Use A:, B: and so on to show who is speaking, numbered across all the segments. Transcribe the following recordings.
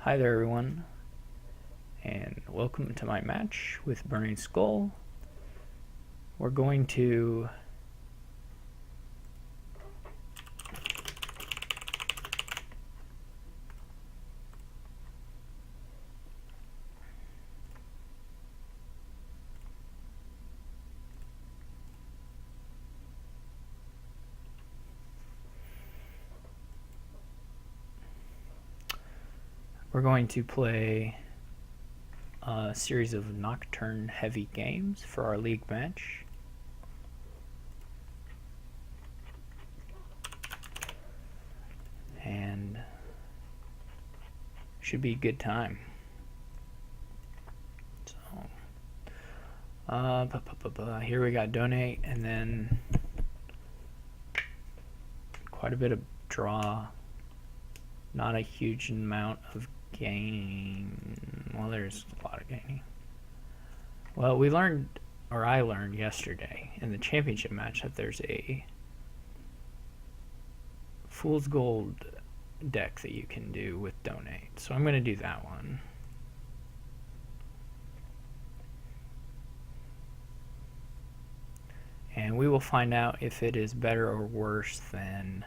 A: Hi there everyone, and welcome to my match with Burning Skull. We're going to play a series of Nocturne heavy games for our league match. And should be a good time. So here we got donate, and then quite a bit of draw, not a huge amount of gain. Well, there's a lot of gaining. Well, we learned, or I learned yesterday in the championship match, that there's a Fool's Gold deck that you can do with donate. So I'm going to do that one. And we will find out if it is better or worse than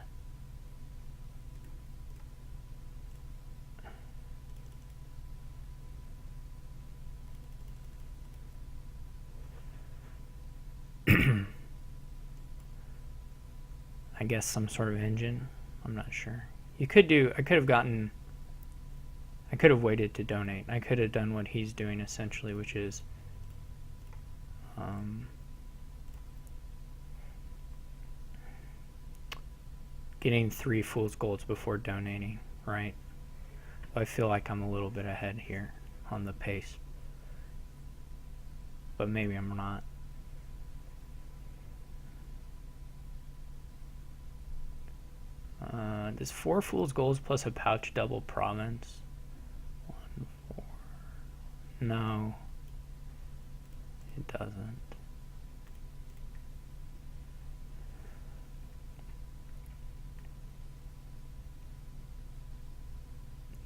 A: I guess some sort of engine. I'm not sure. I could have waited to donate. I could have done what he's doing essentially, which is getting 3 Fool's Golds before donating, right? I feel like I'm a little bit ahead here on the pace, but maybe I'm not. Does 4 Fool's Golds plus a pouch double province? 1, 4. No, it doesn't.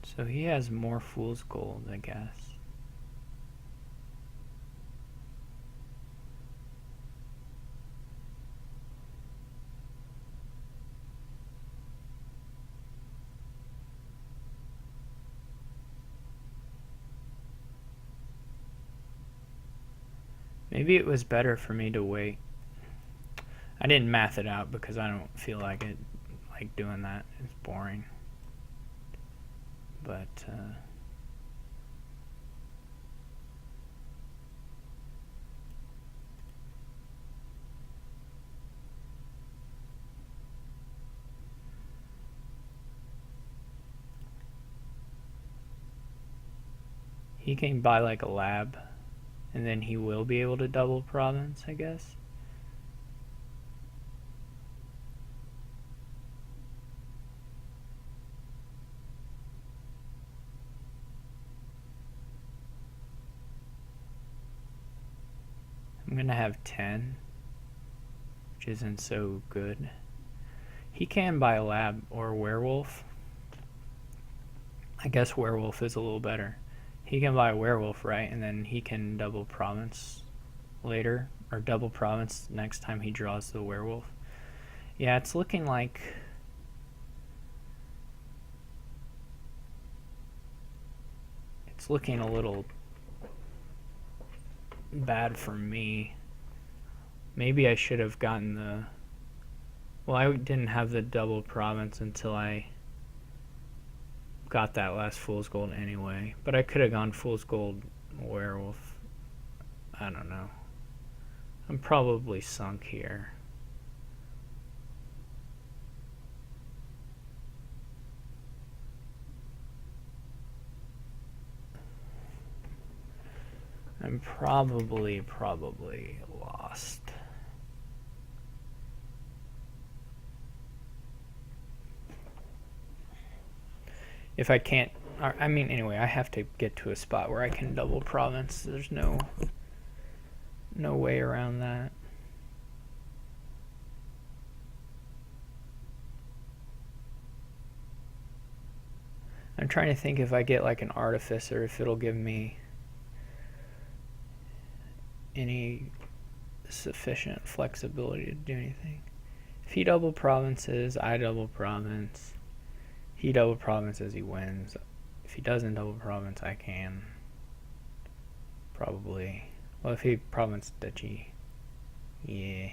A: So he has more Fool's Gold, I guess. Maybe it was better for me to wait. I didn't math it out because I don't feel like it, like doing that. It's boring. But he can buy like a lab, and then he will be able to double province, I guess. I'm gonna have 10, which isn't so good. He can buy a lab or werewolf. I guess werewolf is a little better. He can buy a werewolf, right? And then he can double province later, or double province next time he draws the werewolf. Yeah, it's looking like it's looking a little bad for me. Maybe I should have gotten the... Well, I didn't have the double province until I got that last Fool's Gold anyway. But I could have gone Fool's Gold werewolf. I don't know. I'm probably sunk here. I'm probably lost. If I can't, I mean, anyway, I have to get to a spot where I can double province. There's no way around that. I'm trying to think if I get like an artificer, if it'll give me any sufficient flexibility to do anything. If he double provinces, I double province. He double provinces, he wins. If he doesn't double province, I can. Probably. Well, if he province duchy. Yeah.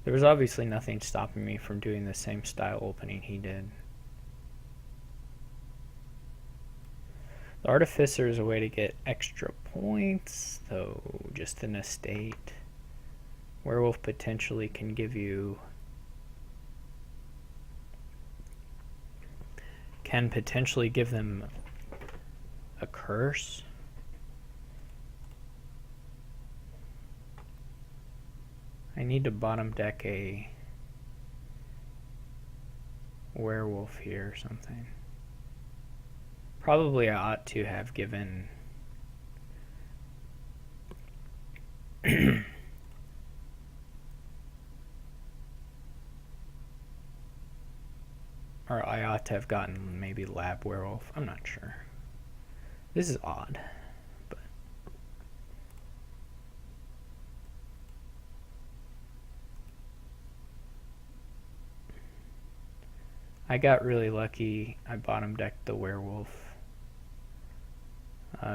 A: There was obviously nothing stopping me from doing the same style opening he did. The Artificer is a way to get extra points, though just an estate. Werewolf potentially can give you... can potentially give them a curse. I need to bottom deck a werewolf here or something. Probably I ought to have given or I ought to have gotten maybe lab werewolf. I'm not sure. This is odd, but I got really lucky. I bottom decked the werewolf.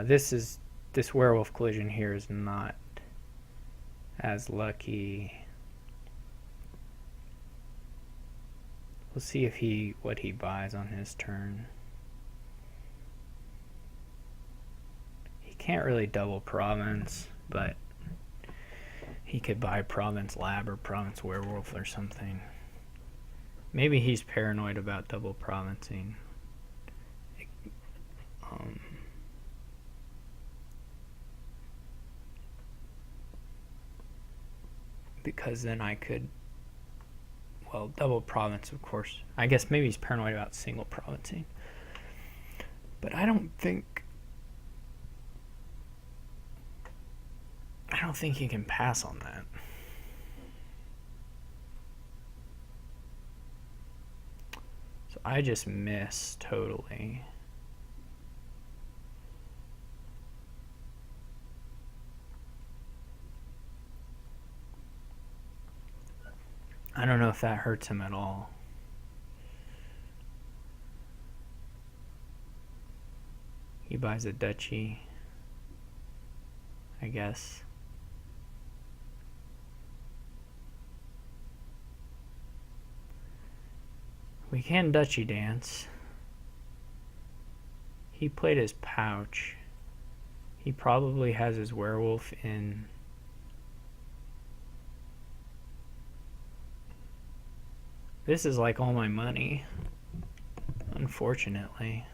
A: This werewolf collision here is not as lucky. We'll see if what he buys on his turn. He can't really double province, but he could buy province lab or province werewolf or something. Maybe he's paranoid about double provincing. Because then I could, well, double province, of course. I guess maybe he's paranoid about single provincing. But I don't think he can pass on that. So I just miss totally. I don't know if that hurts him at all. He buys a duchy, I guess. We can duchy dance. He played his pouch. He probably has his werewolf in. This is like all my money, unfortunately.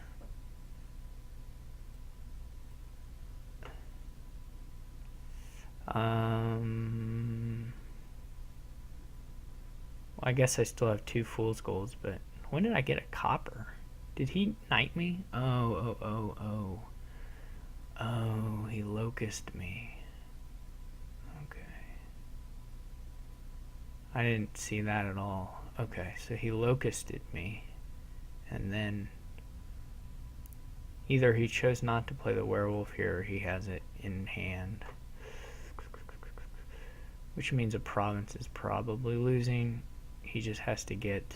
A: I guess I still have 2 fool's golds, but when did I get a copper? Did he knight me? Oh, he locusted me. Okay. I didn't see that at all. Okay, so he locusted me, and then either he chose not to play the werewolf here or he has it in hand. Which means a province is probably losing. He just has to get...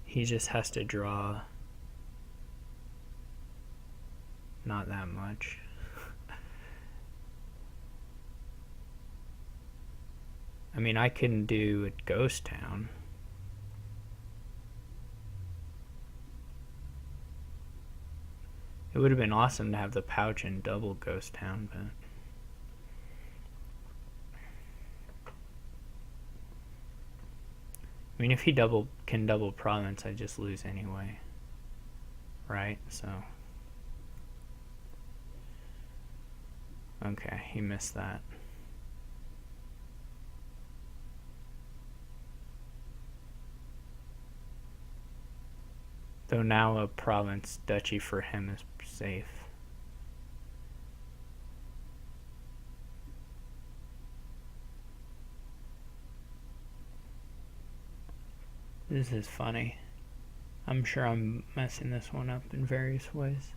A: he just has to draw not that much. I mean, I can do a ghost town. It would have been awesome to have the pouch and double ghost town, but... I mean, if he can double province, I just lose anyway. Right? So... okay, he missed that. Though now a province duchy for him is safe. This is funny. I'm sure I'm messing this one up in various ways.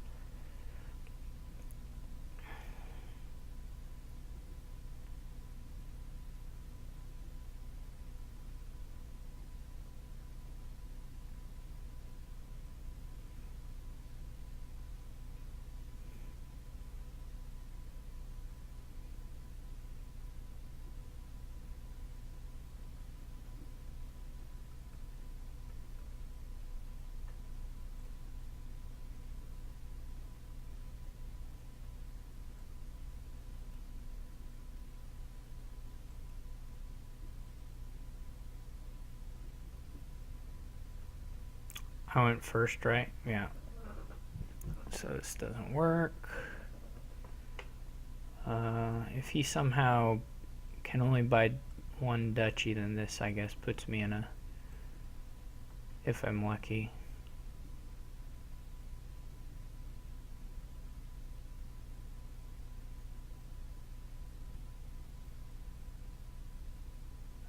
A: I went first, right? Yeah. So this doesn't work. If he somehow can only buy one duchy, then this, I guess, puts me in a... if I'm lucky.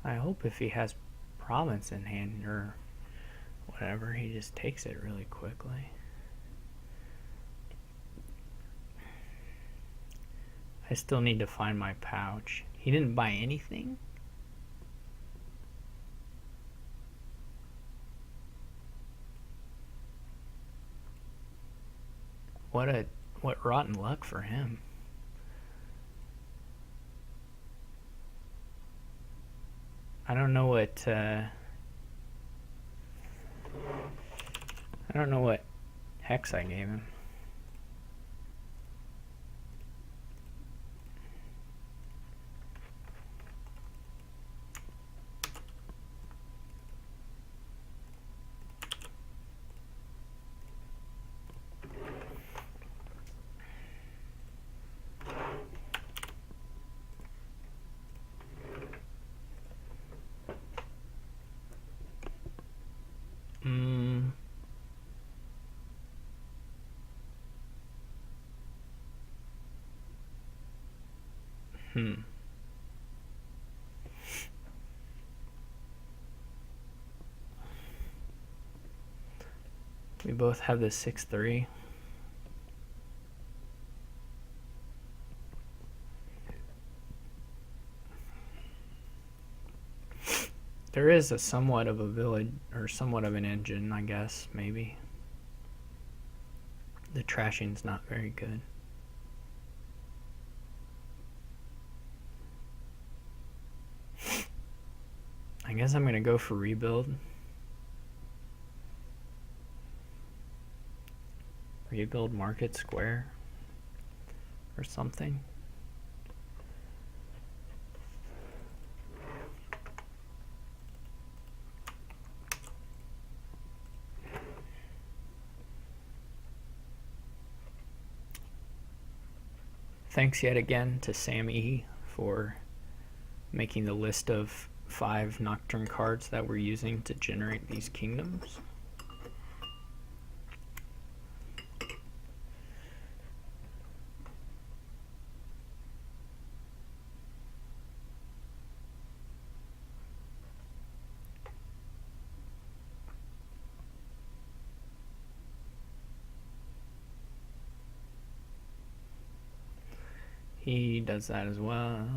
A: I hope if he has province in hand or whatever, he just takes it really quickly. I still need to find my pouch. He didn't buy anything? What rotten luck for him. I don't know what hex I gave him. We both have the 6-3. There is a somewhat of a village, or somewhat of an engine, I guess, maybe. The trashing's not very good. I guess I'm gonna go for rebuild. Rebuild Market Square or something. Thanks yet again to Sam E for making the list of 5 Nocturne cards that we're using to generate these kingdoms. He does that as well.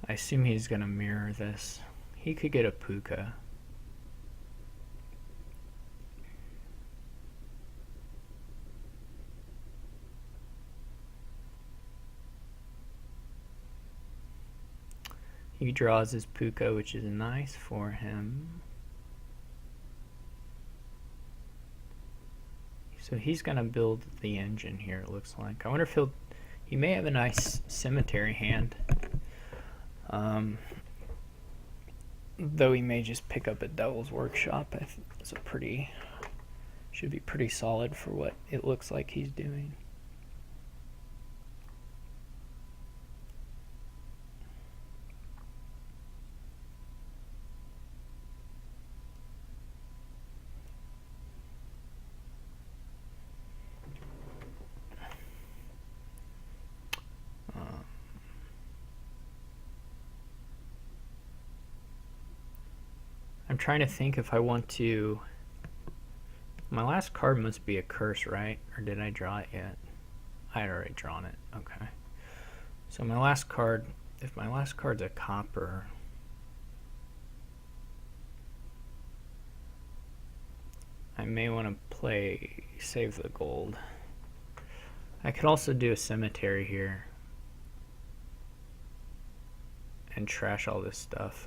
A: I assume he's gonna mirror this. He could get a puka. He draws his puka, which is nice for him. So he's gonna build the engine here, it looks like. I wonder if he may have a nice cemetery hand. Though he may just pick up a Devil's Workshop. It's should be pretty solid for what it looks like he's doing. trying to think if I want to... My last card must be a curse, right? Or did I draw it yet? I had already drawn it. Okay. So my last card, if my last card's a copper... I may want to play Save the Gold. I could also do a cemetery here and trash all this stuff.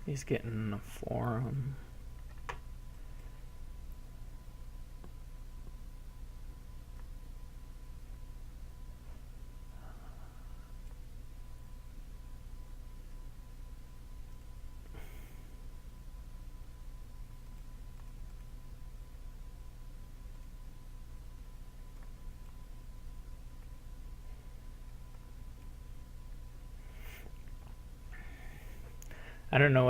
A: He's getting a forum. I don't know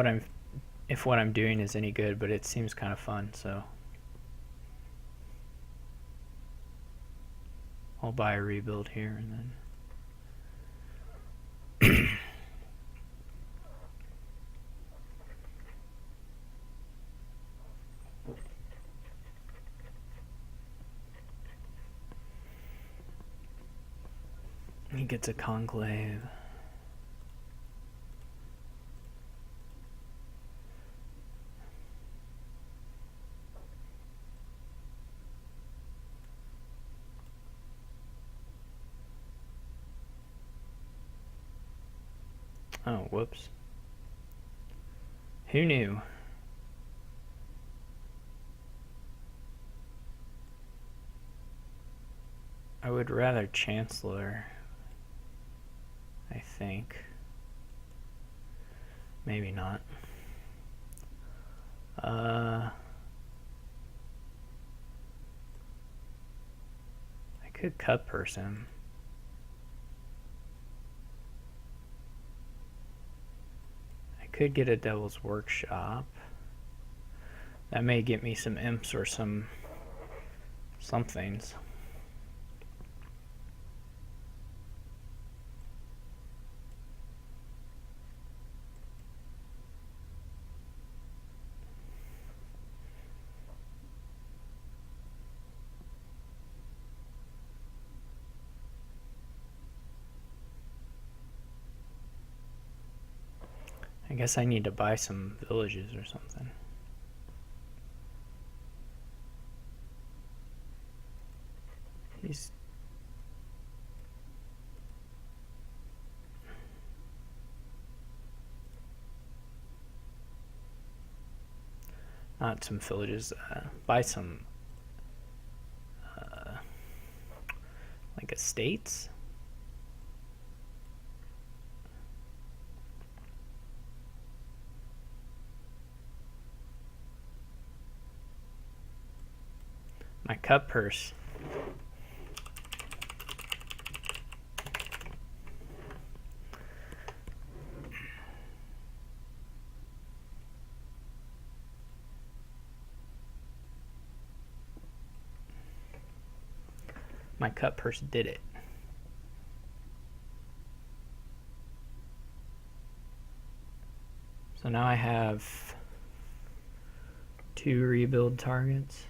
A: if what I'm doing is any good, but it seems kind of fun, so I'll buy a rebuild here and then. He gets a conclave. Oh, whoops. Who knew? I would rather Chancellor, I think. Maybe not. I could cut person. Could get a Devil's Workshop. That may get me some imps or some somethings. I guess I need to buy some villages or something. He's... Not some villages, buy some like estates. My cut purse. My cut purse did it. So now I have 2 rebuild targets.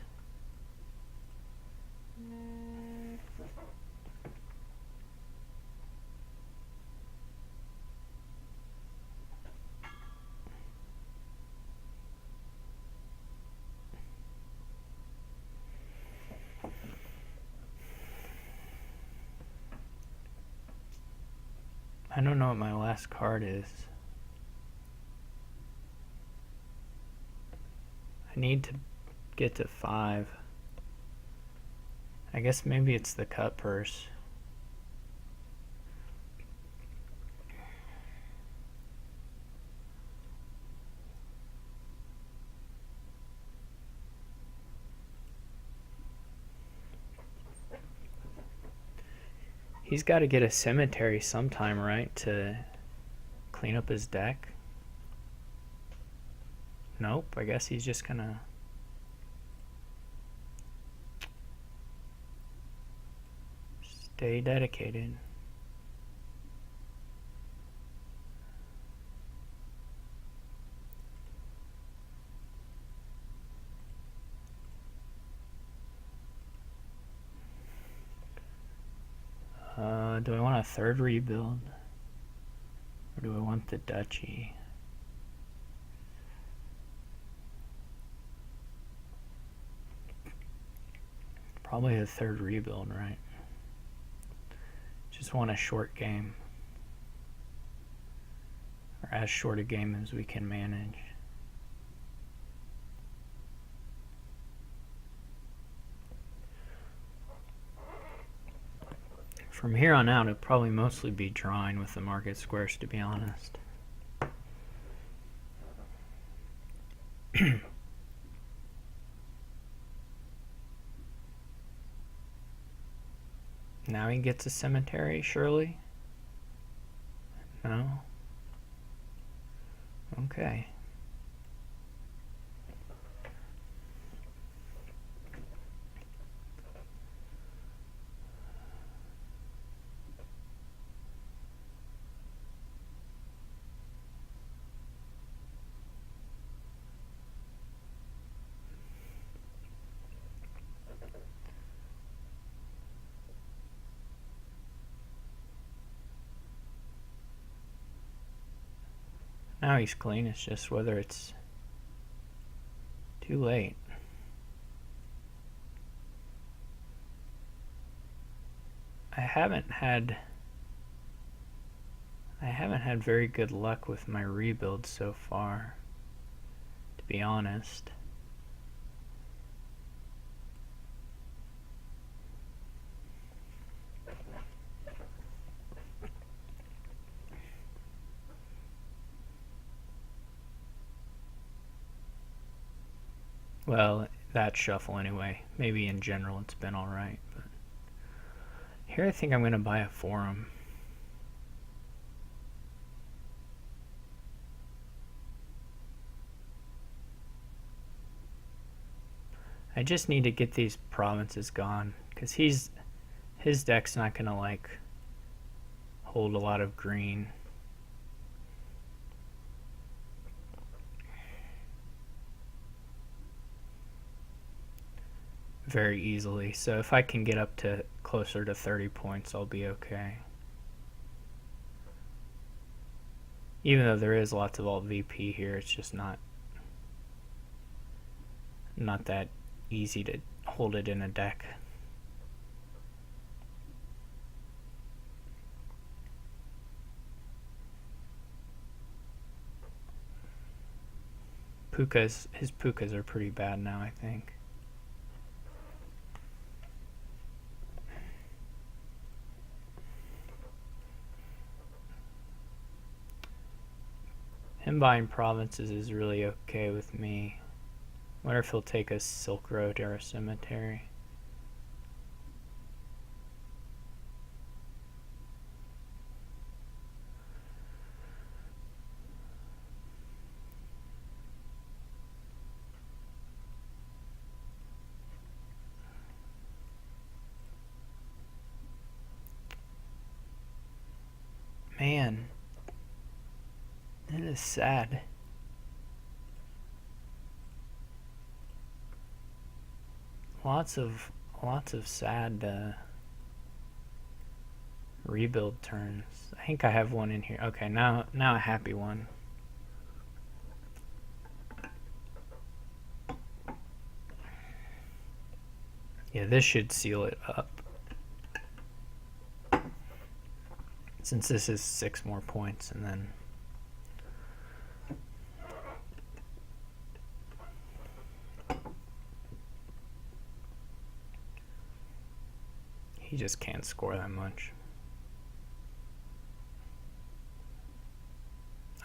A: I don't know what my last card is. need to get to 5. I guess maybe it's the cut purse. He's got to get a cemetery sometime, right, to clean up his deck? Nope, I guess he's just gonna... stay dedicated. Do I want a third rebuild? Or do I want the duchy? Probably a third rebuild, right? Just want a short game. Or as short a game as we can manage. From here on out, it'll probably mostly be drawing with the market squares, to be honest. Now he gets a cemetery, surely? No? Okay. Now he's clean, it's just whether it's too late. I haven't had very good luck with my rebuilds so far, to be honest. Well, that shuffle anyway. Maybe in general it's been alright, but here I think I'm going to buy a forum. I just need to get these provinces gone, because his deck's not going to like hold a lot of green. Very easily, so if I can get up to closer to 30 points, I'll be okay. Even though there is lots of alt VP here, it's just not that easy to hold it in a deck. His pukas are pretty bad now, I think. Him buying provinces is really okay with me. Wonder if he'll take a Silk Road or a cemetery. Man, it is sad. Lots of sad rebuild turns. I think I have one in here. Okay, now a happy one. Yeah, this should seal it up. Since this is 6 more points, and then He just can't score that much.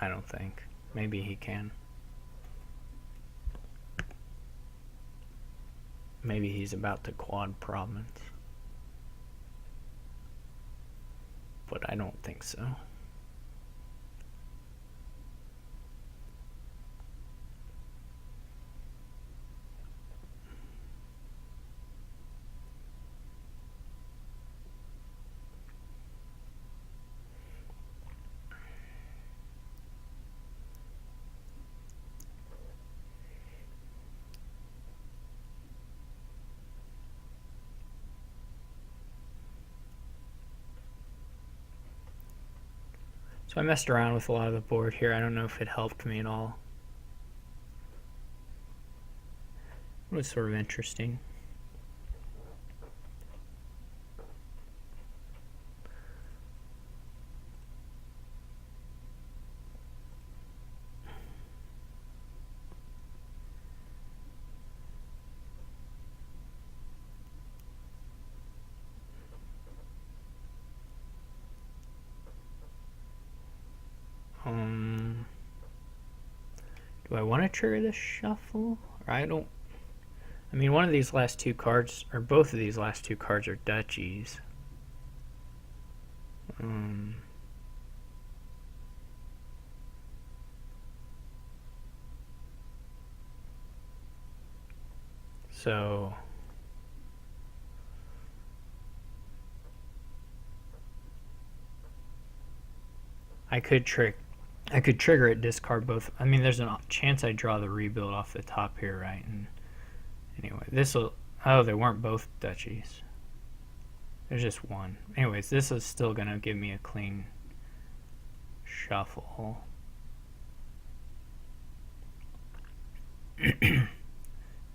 A: I don't think. Maybe he can. Maybe he's about to quad province. But I don't think so. So I messed around with a lot of the board here. I don't know if it helped me at all. It was sort of interesting. Do I want to trigger the shuffle? Or I don't. I mean, one of these last two cards, or both of these last two cards, are duchies. So I could trigger it, discard both. I mean, there's a chance I draw the rebuild off the top here, right? And anyway, this will. Oh, they weren't both duchies. There's just one. Anyways, this is still gonna give me a clean shuffle.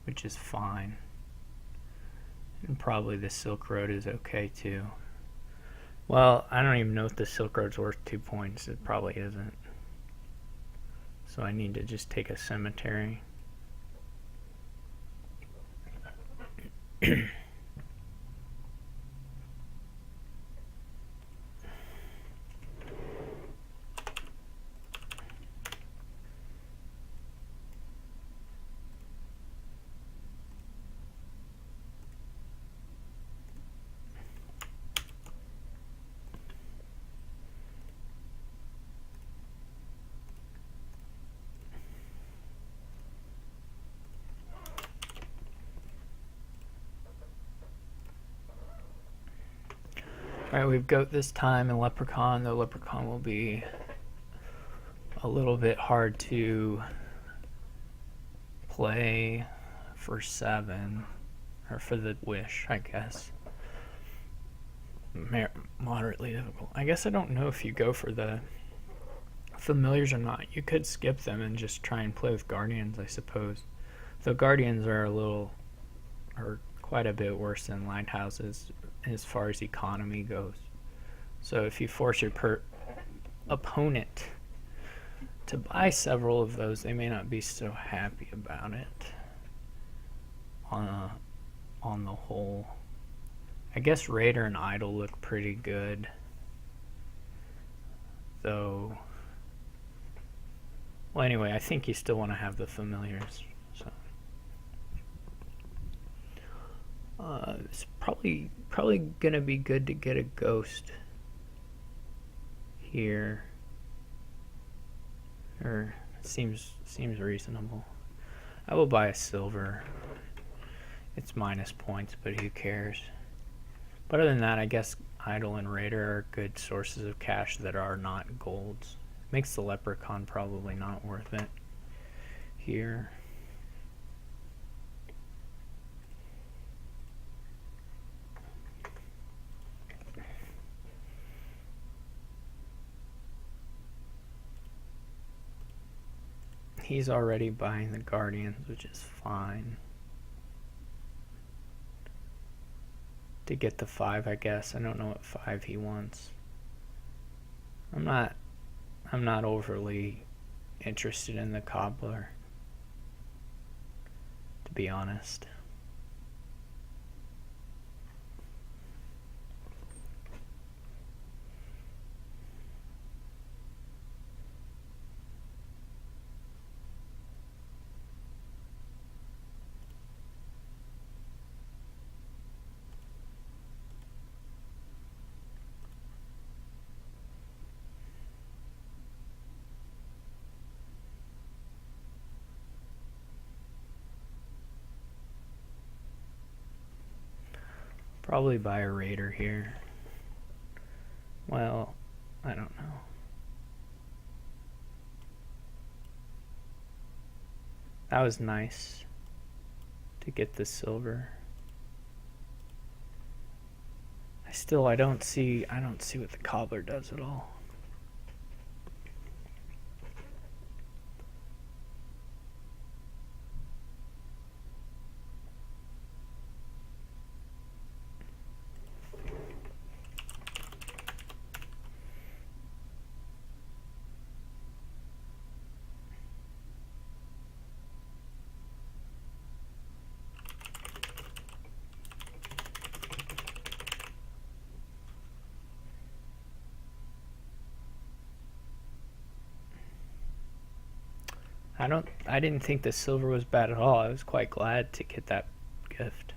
A: Which is fine. And probably the Silk Road is okay too. Well, I don't even know if the Silk Road's worth 2 points. It probably isn't. So I need to just take a cemetery. Alright, we've goat this time and leprechaun. The leprechaun will be a little bit hard to play for 7, or for the wish, I guess. Moderately difficult. I guess I don't know if you go for the familiars or not. You could skip them and just try and play with guardians, I suppose. Though guardians are quite a bit worse than lighthouses as far as economy goes. So if you force your opponent to buy several of those, they may not be so happy about it on the whole. I guess Raider and Idol look pretty good, though. Well, anyway, I think you still want to have the familiars. So it's probably gonna be good to get a ghost here, or seems reasonable. I will buy a silver. It's minus points, but who cares? But other than that, I guess Idol and Raider are good sources of cash that are not golds. Makes the leprechaun probably not worth it here. He's already buying the guardians, which is fine. To get the 5, I guess. I don't know what 5 he wants. I'm not overly interested in the cobbler, to be honest. Probably buy a Raider here. Well, I don't know. That was nice to get the silver. I don't see what the cobbler does at all. I didn't think the silver was bad at all. I was quite glad to get that gift.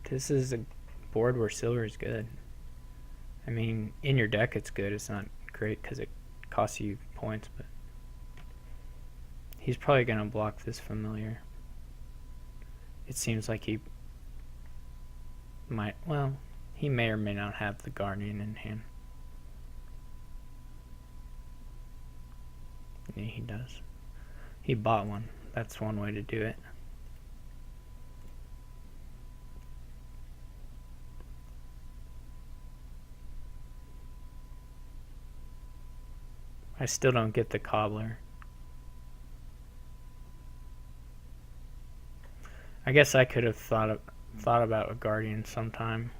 A: This is a board where silver is good. I mean, in your deck it's good. It's not great because it costs you points, but he's probably going to block this familiar. It seems like he might, well, he may or may not have the Guardian in hand. Yeah, he does. He bought one. That's one way to do it. I still don't get the cobbler. I guess I could have thought about a Guardian sometime.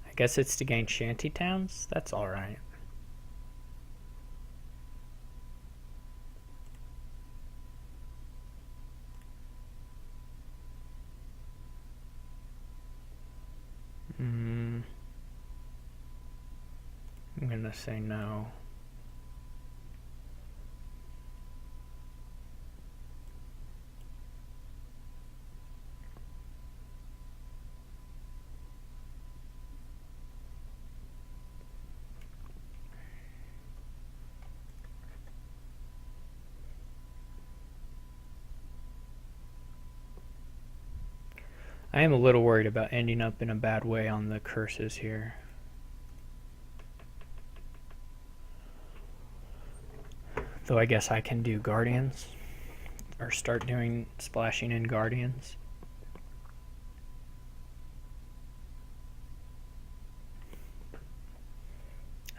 A: I guess it's to gain shanty towns? That's alright. I'm gonna say no. I am a little worried about ending up in a bad way on the curses here. Though I guess I can do Guardians. Or start doing splashing in Guardians.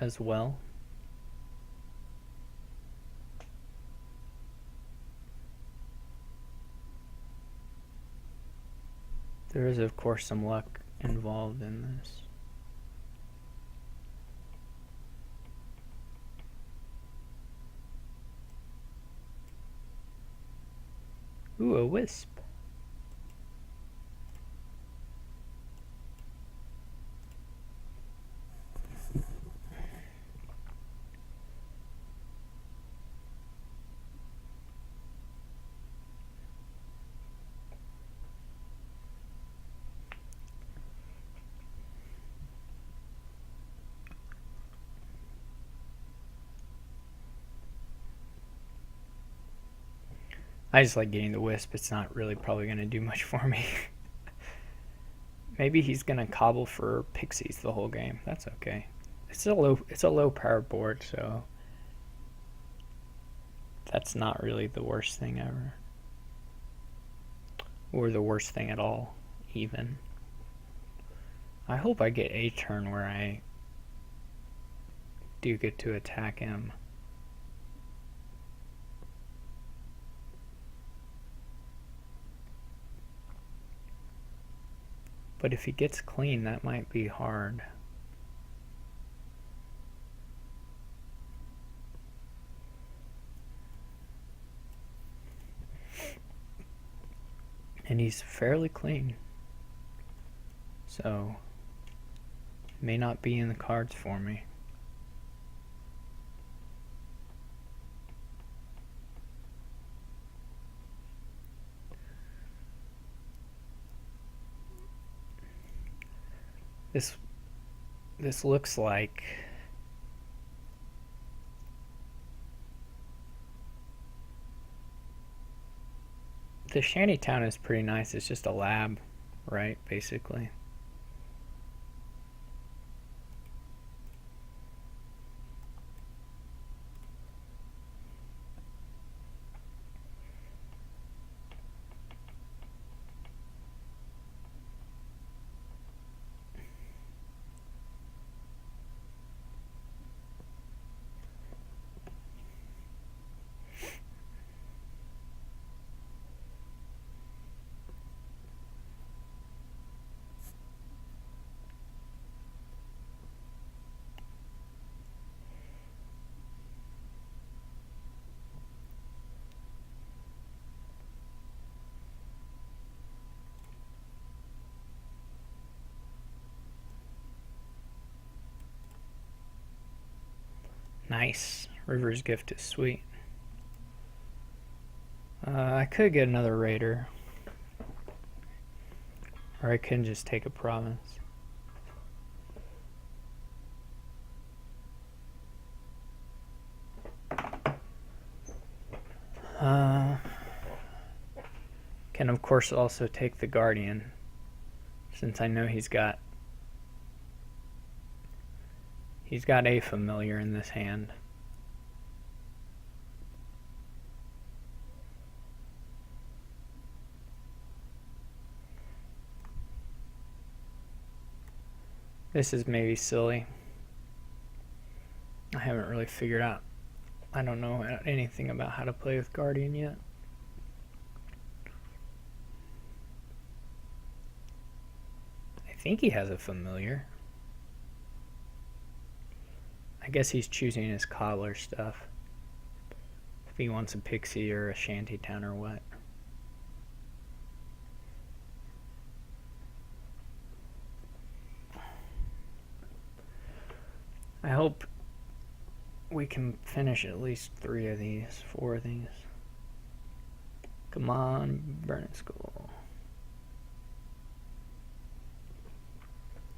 A: As well. There is, of course, some luck involved in this. Ooh, a wisp. I just like getting the wisp. It's not really probably going to do much for me. Maybe he's going to cobble for pixies the whole game. That's okay. It's a low power board, so that's not really the worst thing ever. Or the worst thing at all, even. I hope I get a turn where I do get to attack him. But if he gets clean, that might be hard. And he's fairly clean. So, may not be in the cards for me. this looks like the shantytown is pretty nice. It's just a lab, right, basically. Nice. River's Gift is sweet. I could get another raider. Or I can just take a province. Can of course also take the Guardian, since I know he's got a familiar in this hand. This is maybe silly. I haven't really figured out. I don't know anything about how to play with Guardian yet. I think he has a familiar. I guess he's choosing his cobbler stuff. If he wants a pixie or a shantytown or what. I hope we can finish at least 3 of these, 4 of these. Come on, Burning Skull.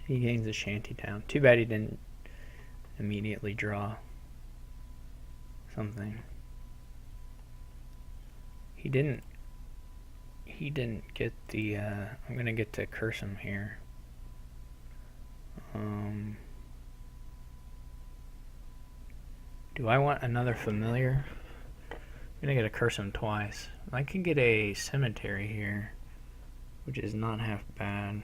A: He gains a shantytown. Too bad he didn't immediately draw something. He didn't get the I'm gonna get to curse him here. Do I want another familiar? I'm gonna get to curse him twice. I can get a cemetery here, which is not half bad.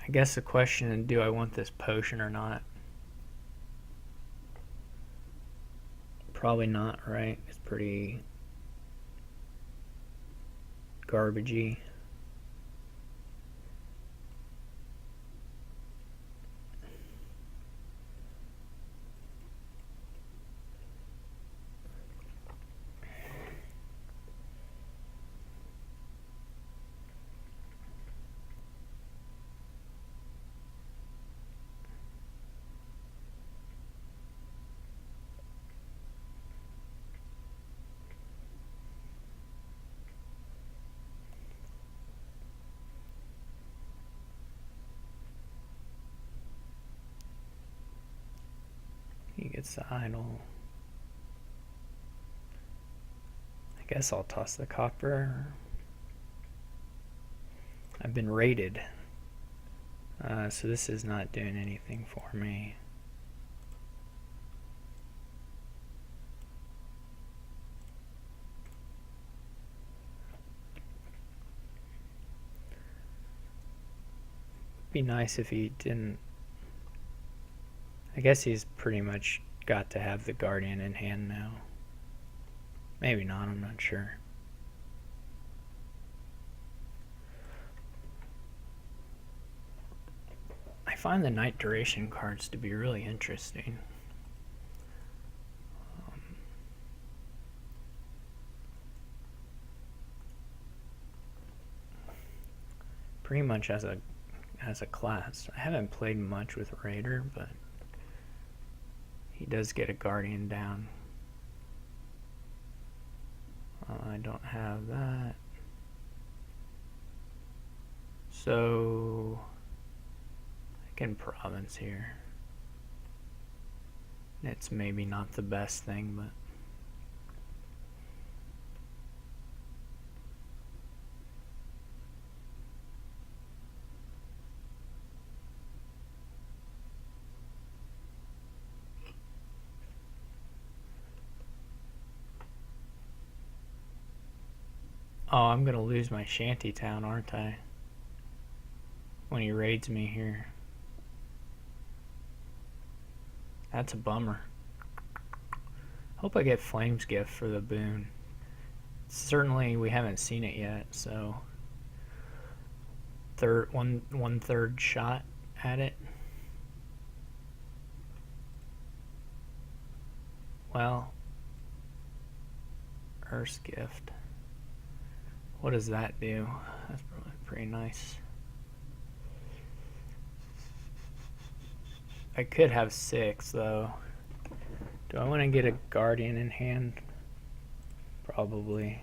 A: I guess the question is, do I want this potion or not? Probably not, right? It's pretty garbagey. He gets the idol. I guess I'll toss the copper. I've been raided. So this is not doing anything for me. Be nice if he didn't. I guess he's pretty much got to have the Guardian in hand now. Maybe not, I'm not sure. I find the night duration cards to be really interesting. Pretty much as a class. I haven't played much with Raider, but he does get a Guardian down. I don't have that. So I can province here. It's maybe not the best thing, but oh, I'm gonna lose my shanty town, aren't I? When he raids me here. That's a bummer. Hope I get Flame's Gift for the boon. Certainly we haven't seen it yet, so one third shot at it. Well, Earth's Gift. What does that do? That's probably pretty nice. I could have 6 though. Do I want to get a Guardian in hand? Probably.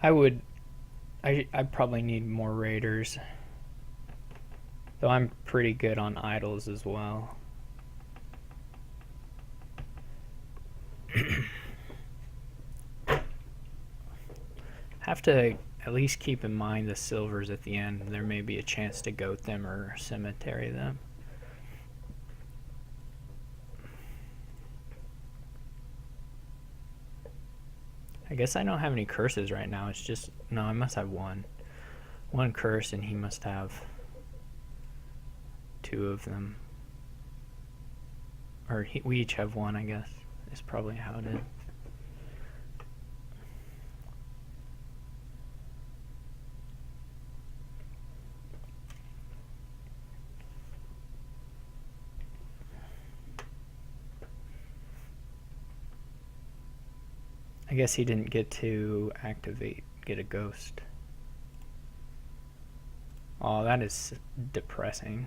A: I probably need more raiders. Though I'm pretty good on idols as well. Have to at least keep in mind the silvers at the end. There may be a chance to goat them or cemetery them. I guess I don't have any curses right now. It's just, no, I must have one. One curse, and he must have 2 of them. Or we each have 1, I guess. Is probably how it is. I guess he didn't get to get a ghost. Oh, that is depressing.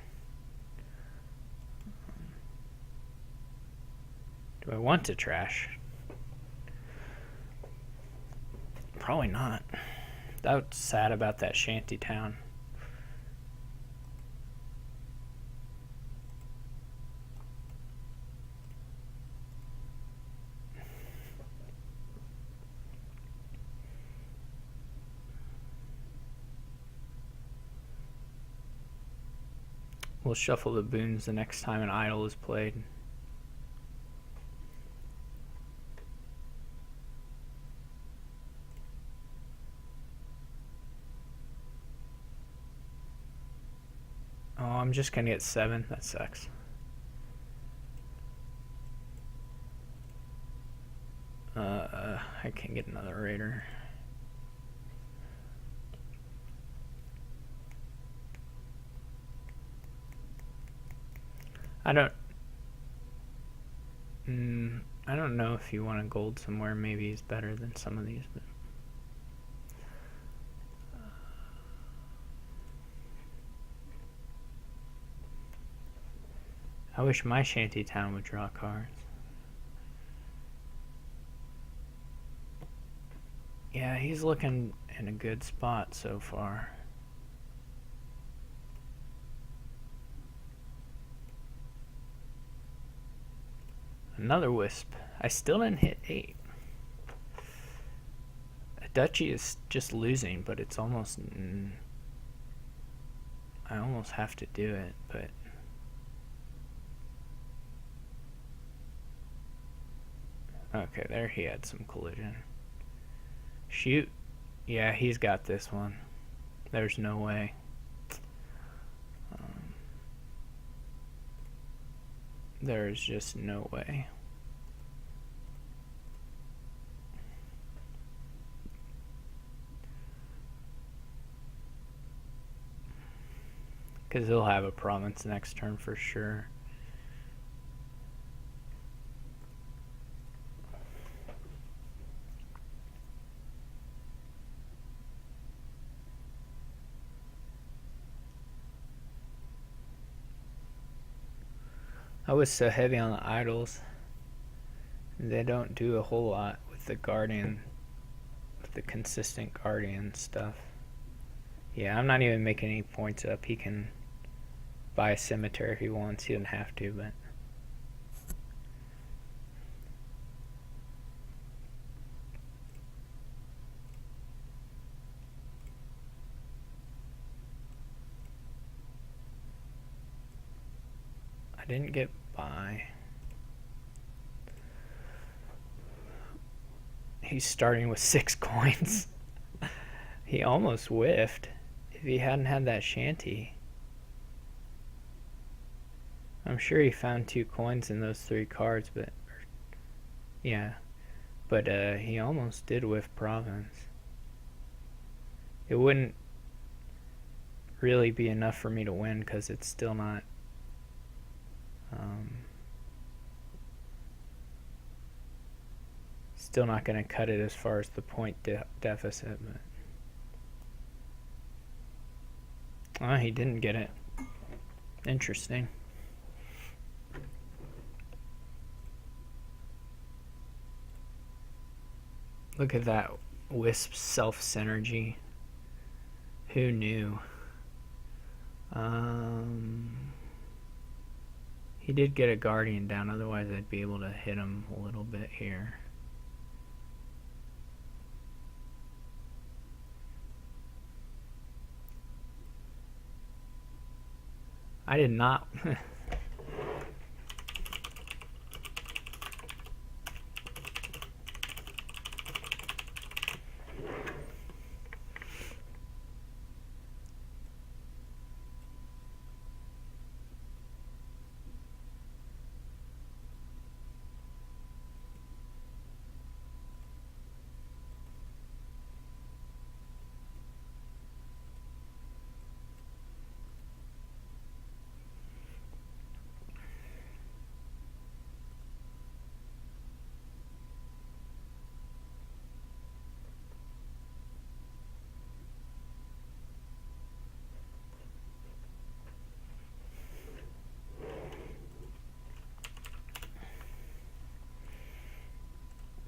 A: Do I want to trash? Probably not. That's sad about that shanty town. We'll shuffle the boons the next time an idol is played. Oh, I'm just gonna get 7. That sucks. I can't get another raider. I don't know if you want a gold somewhere. Maybe he's better than some of these, but I wish my shanty town would draw cards. Yeah, he's looking in a good spot so far. Another wisp. I still didn't hit 8. A duchy is just losing, but it's almost... I almost have to do it, but... Okay, there he had some collision. Shoot. Yeah, he's got this one. There's no way. There's just no way. Because he'll have a province next turn for sure. I was so heavy on the idols. They don't do a whole lot with the guardian, with the consistent guardian stuff. Yeah, I'm not even making any points up. He can buy a cemetery if he wants. He doesn't have to, but I didn't get by. He's starting with 6 coins. He almost whiffed if he hadn't had that shanty. I'm sure he found 2 coins in those 3 cards, but yeah, but he almost did whiff province. It wouldn't really be enough for me to win because it's still not still not going to cut it as far as the point deficit, but he didn't get it. Interesting. Look at that wisp self-synergy. Who knew? He did get a guardian down, otherwise I'd be able to hit him a little bit here. I did not.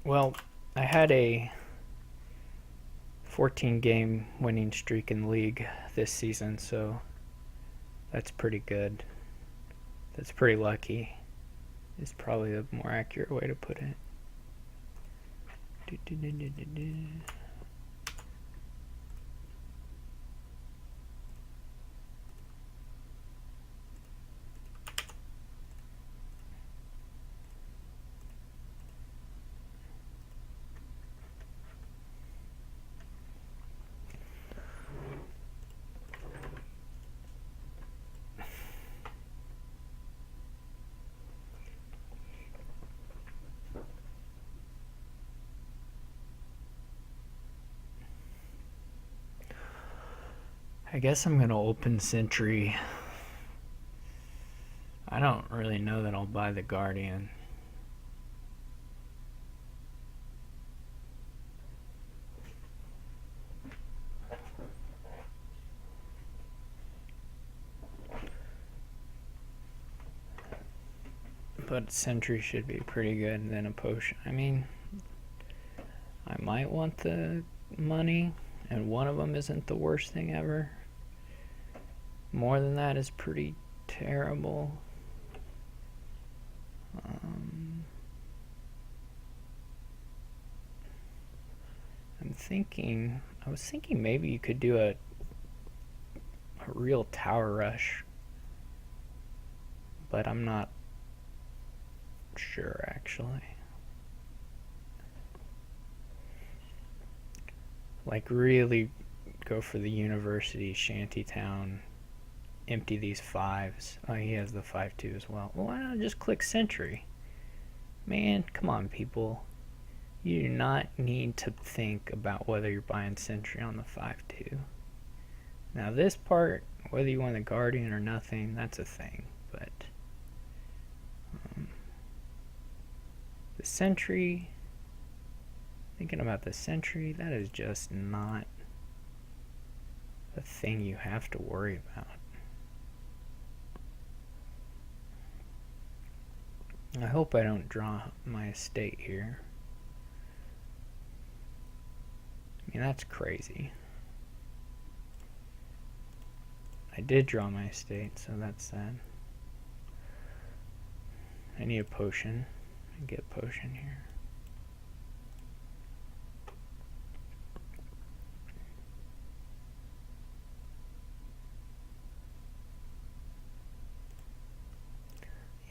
A: Well, I had a 14 game winning streak in the league this season, so that's pretty good. That's pretty lucky, is probably the more accurate way to put it. I guess I'm gonna open Sentry. I don't really know that I'll buy the Guardian. But Sentry should be pretty good, and then a potion. I mean, I might want the money, and one of them isn't the worst thing ever. More than that is pretty terrible. I was thinking maybe you could do a real tower rush, but I'm not sure actually. Like really go for the university shantytown, empty these 5s. Oh, he has the 5-2 as well. Why not just click Sentry? Man, come on people. You do not need to think about whether you're buying Sentry on the 5-2. Now this part, whether you want the Guardian or nothing, that's a thing. But the Sentry, thinking about the Sentry, that is just not a thing you have to worry about. I hope I don't draw my estate here. I mean, that's crazy. I did draw my estate, so that's sad. I need a potion. I get a potion here.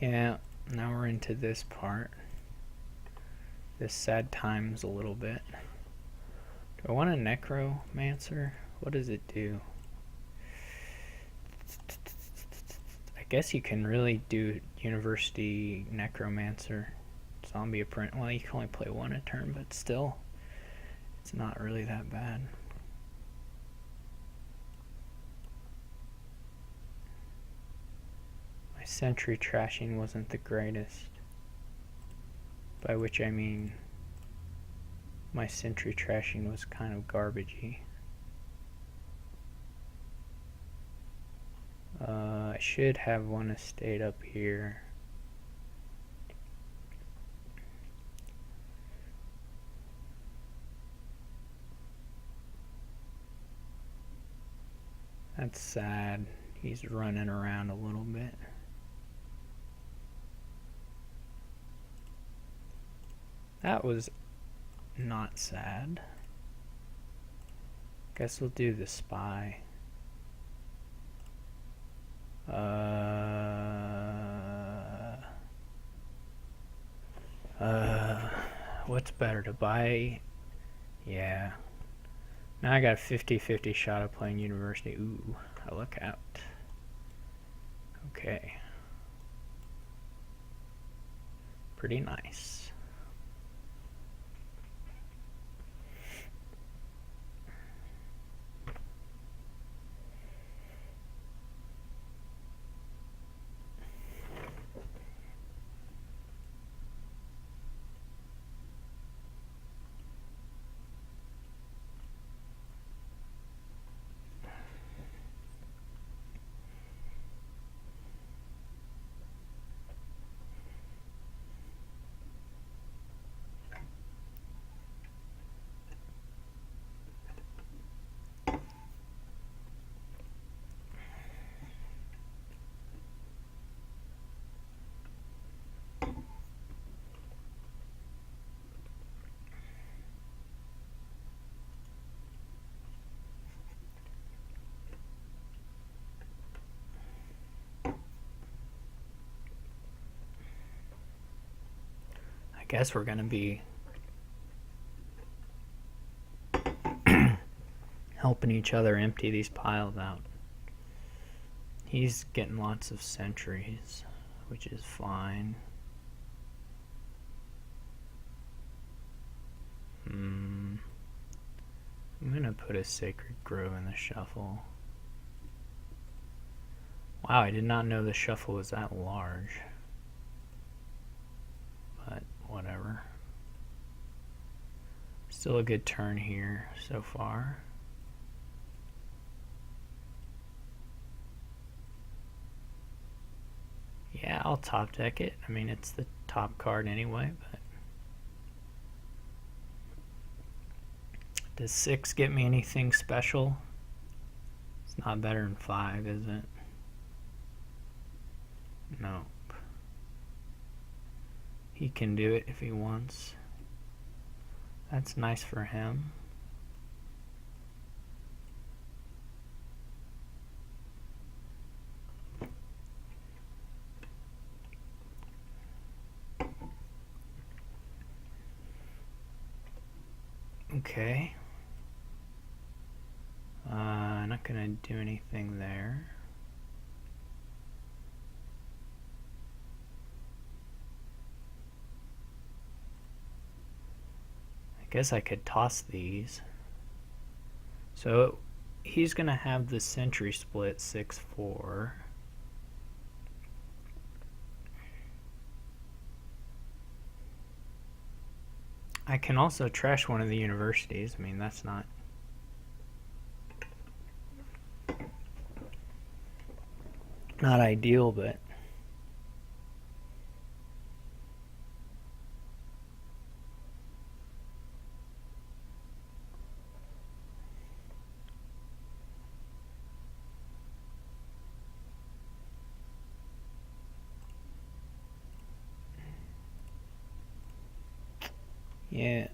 A: Yeah, now we're into this part. This sad times a little bit. Do I want a necromancer? What does it do? I guess you can really do university necromancer, zombie apprentice. Well, you can only play one a turn, but still, it's not really that bad. My sentry trashing wasn't the greatest, by which I mean my sentry trashing was kind of garbagey. I should have one estate up here. That's sad. He's running around a little bit. That was not sad. Guess we'll do the spy. What's better, to buy? Yeah. Now I got a 50-50 shot of playing university. Ooh, I look out. Okay. Pretty nice. I guess we're gonna be helping each other empty these piles out. He's getting lots of sentries, which is fine. I'm gonna put a Sacred Grove in the shuffle. Wow, I did not know the shuffle was that large. But whatever. Still a good turn here so far. Yeah, I'll top deck it. I mean, it's the top card anyway, but does 6 get me anything special? It's not better than 5, is it? Nope. He can do it if he wants. That's nice for him. Okay. Not gonna do anything there. I guess I could toss these. So he's gonna have the sentry split 6-4. I can also trash one of the universities. I mean, that's not ideal, but Yeah.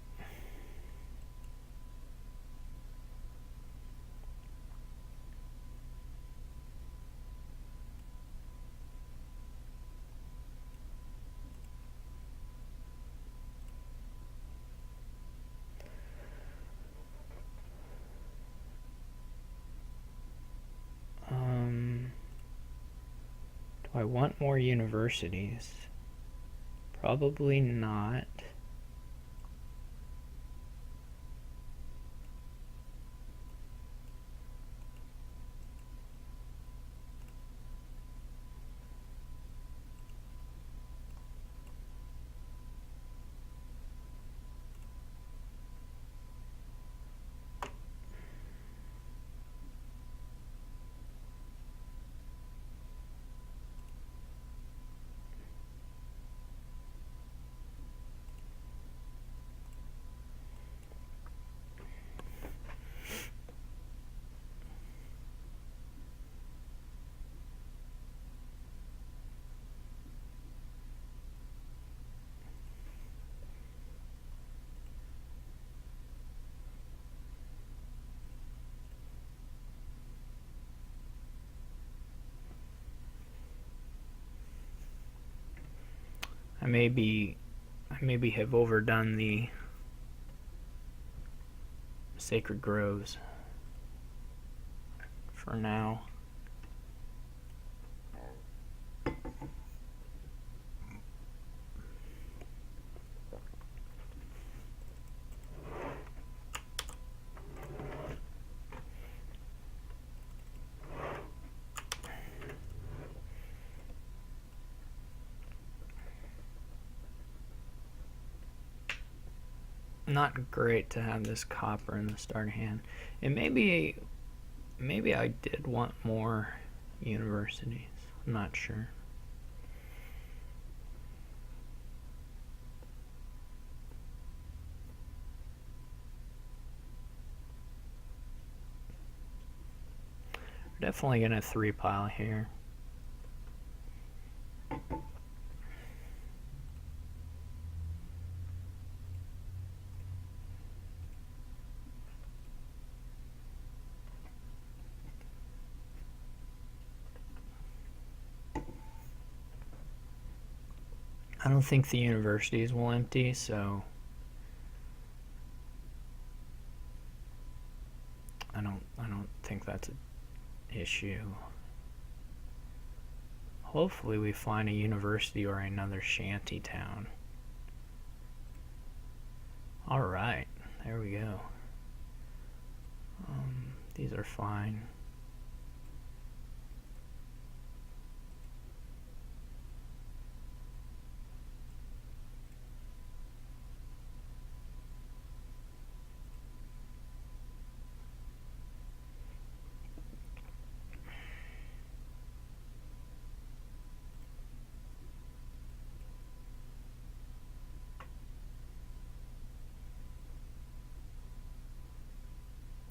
A: Do I want more universities? Probably not. I maybe have overdone the sacred groves for now. Not great to have this copper in the starting hand. And maybe I did want more universities. I'm not sure. We're definitely gonna 3-pile here. I don't think the universities will empty, so I don't think that's an issue. Hopefully we find a university or another shanty town. Alright, there we go. These are fine.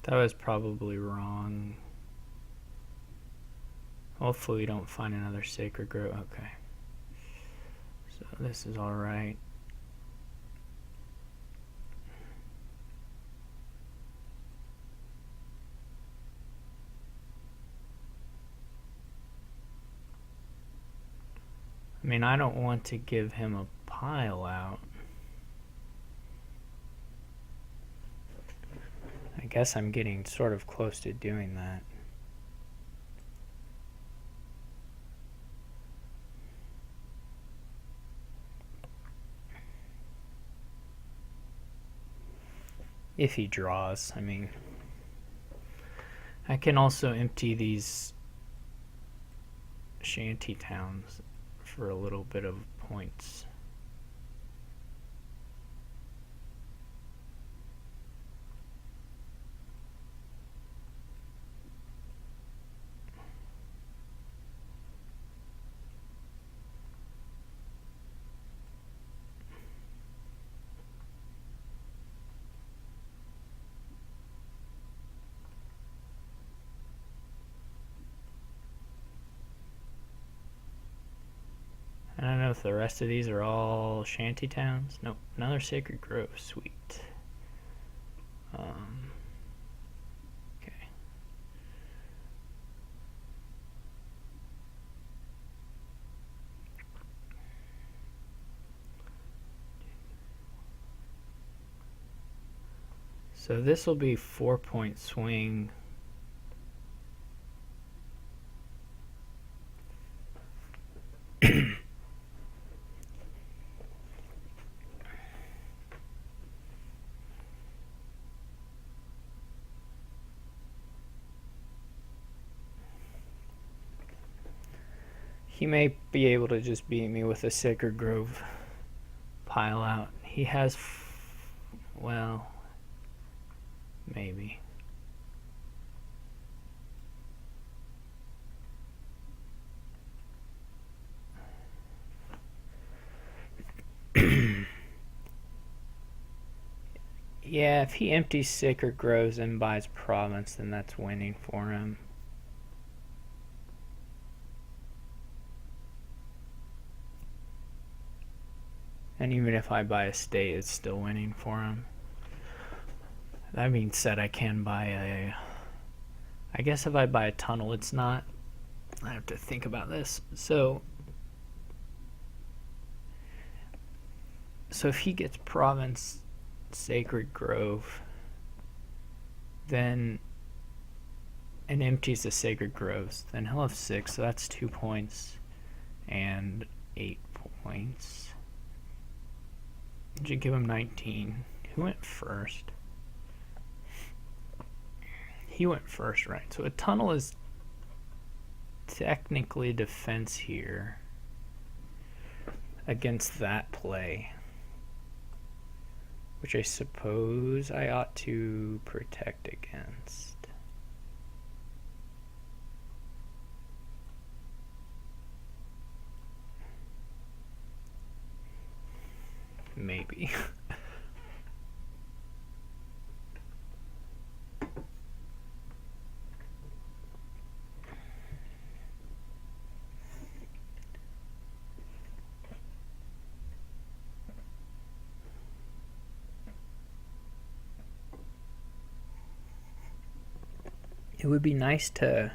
A: That was probably wrong. Hopefully we don't find another sacred grove. Okay. So this is alright. I mean, I don't want to give him a pile out. I guess I'm getting sort of close to doing that. If he draws, I mean. I can also empty these shanty towns for a little bit of points. I don't know if the rest of these are all shanty towns. Nope, another sacred grove. Sweet. Okay. So this will be 4-point swing. He may be able to just beat me with a Sacred Grove pile out. He has, well, maybe. Yeah, if he empties Sacred Groves and buys Province, then that's winning for him. And even if I buy a state, it's still winning for him. That being said, I can buy a... I guess if I buy a tunnel, it's not... I have to think about this. So if he gets Province, Sacred Grove, then... and empties the Sacred Groves, then he'll have 6, so that's 2 points and 8 points. Did you give him 19? Who went first? He went first, right? So a tunnel is technically defense here against that play, which I suppose I ought to protect against. Maybe. It would be nice to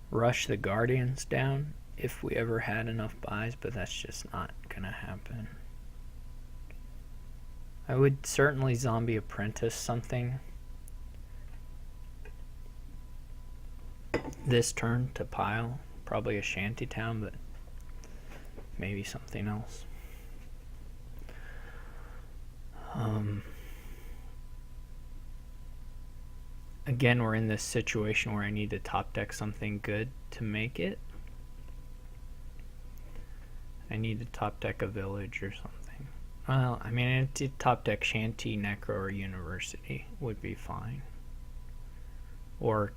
A: rush the Guardians down if we ever had enough buys, but that's just not gonna happen. I would certainly Zombie Apprentice something this turn to pile. Probably a shantytown, but maybe something else. Again, we're in this situation where I need to top deck something good to make it. I need to top deck a village or something. Well, I mean, top deck Shanty, Necro, or University would be fine. Or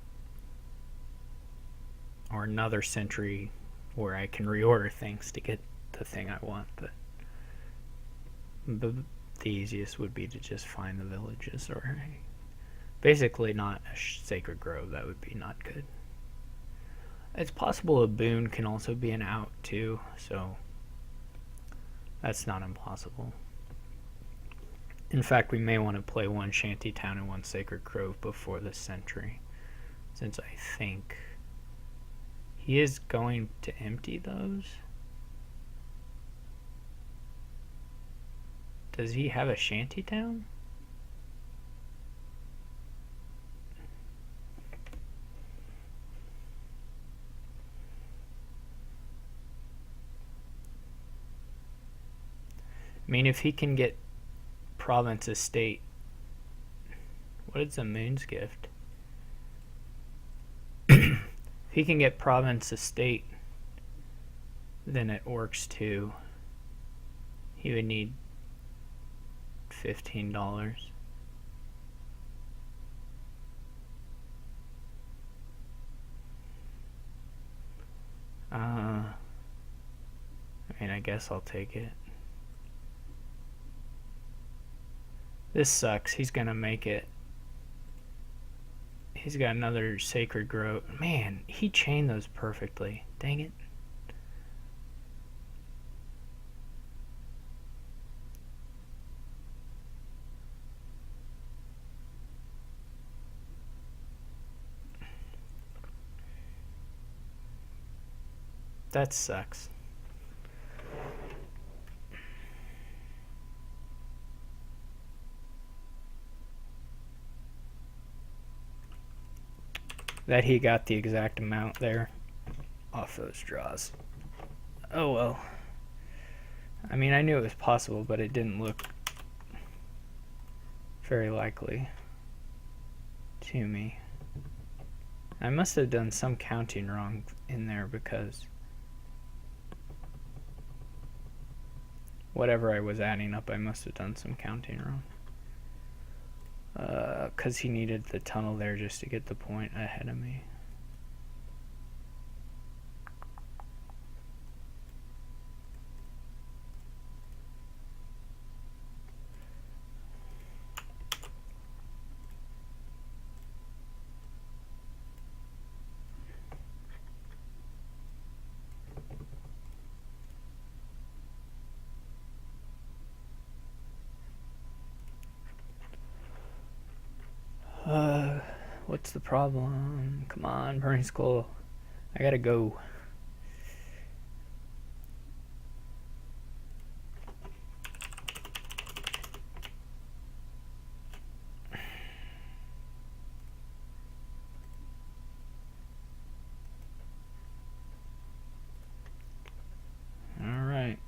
A: another century where I can reorder things to get the thing I want. But the easiest would be to just find the villages, or basically not a Sacred Grove. That would be not good. It's possible a boon can also be an out too, so that's not impossible. In fact, we may want to play one Shantytown and one Sacred Grove before this century, since I think he is going to empty those. Does he have a Shantytown? I mean, if he can get Province Estate, what is the Moon's Gift? If he can get Province Estate, then it works too. He would need $15. I mean, I guess I'll take it. This sucks. He's gonna make it. He's got another Sacred Grove. Man, he chained those perfectly. Dang it. That sucks. That he got the exact amount there off those draws. Oh well. I mean, I knew it was possible, but it didn't look very likely to me. I must have done some counting wrong in there because whatever I was adding up, I must have done some counting wrong. Because he needed the tunnel there just to get the point ahead of me. What's the problem? Come on, Burning Skull. I gotta go. Alright.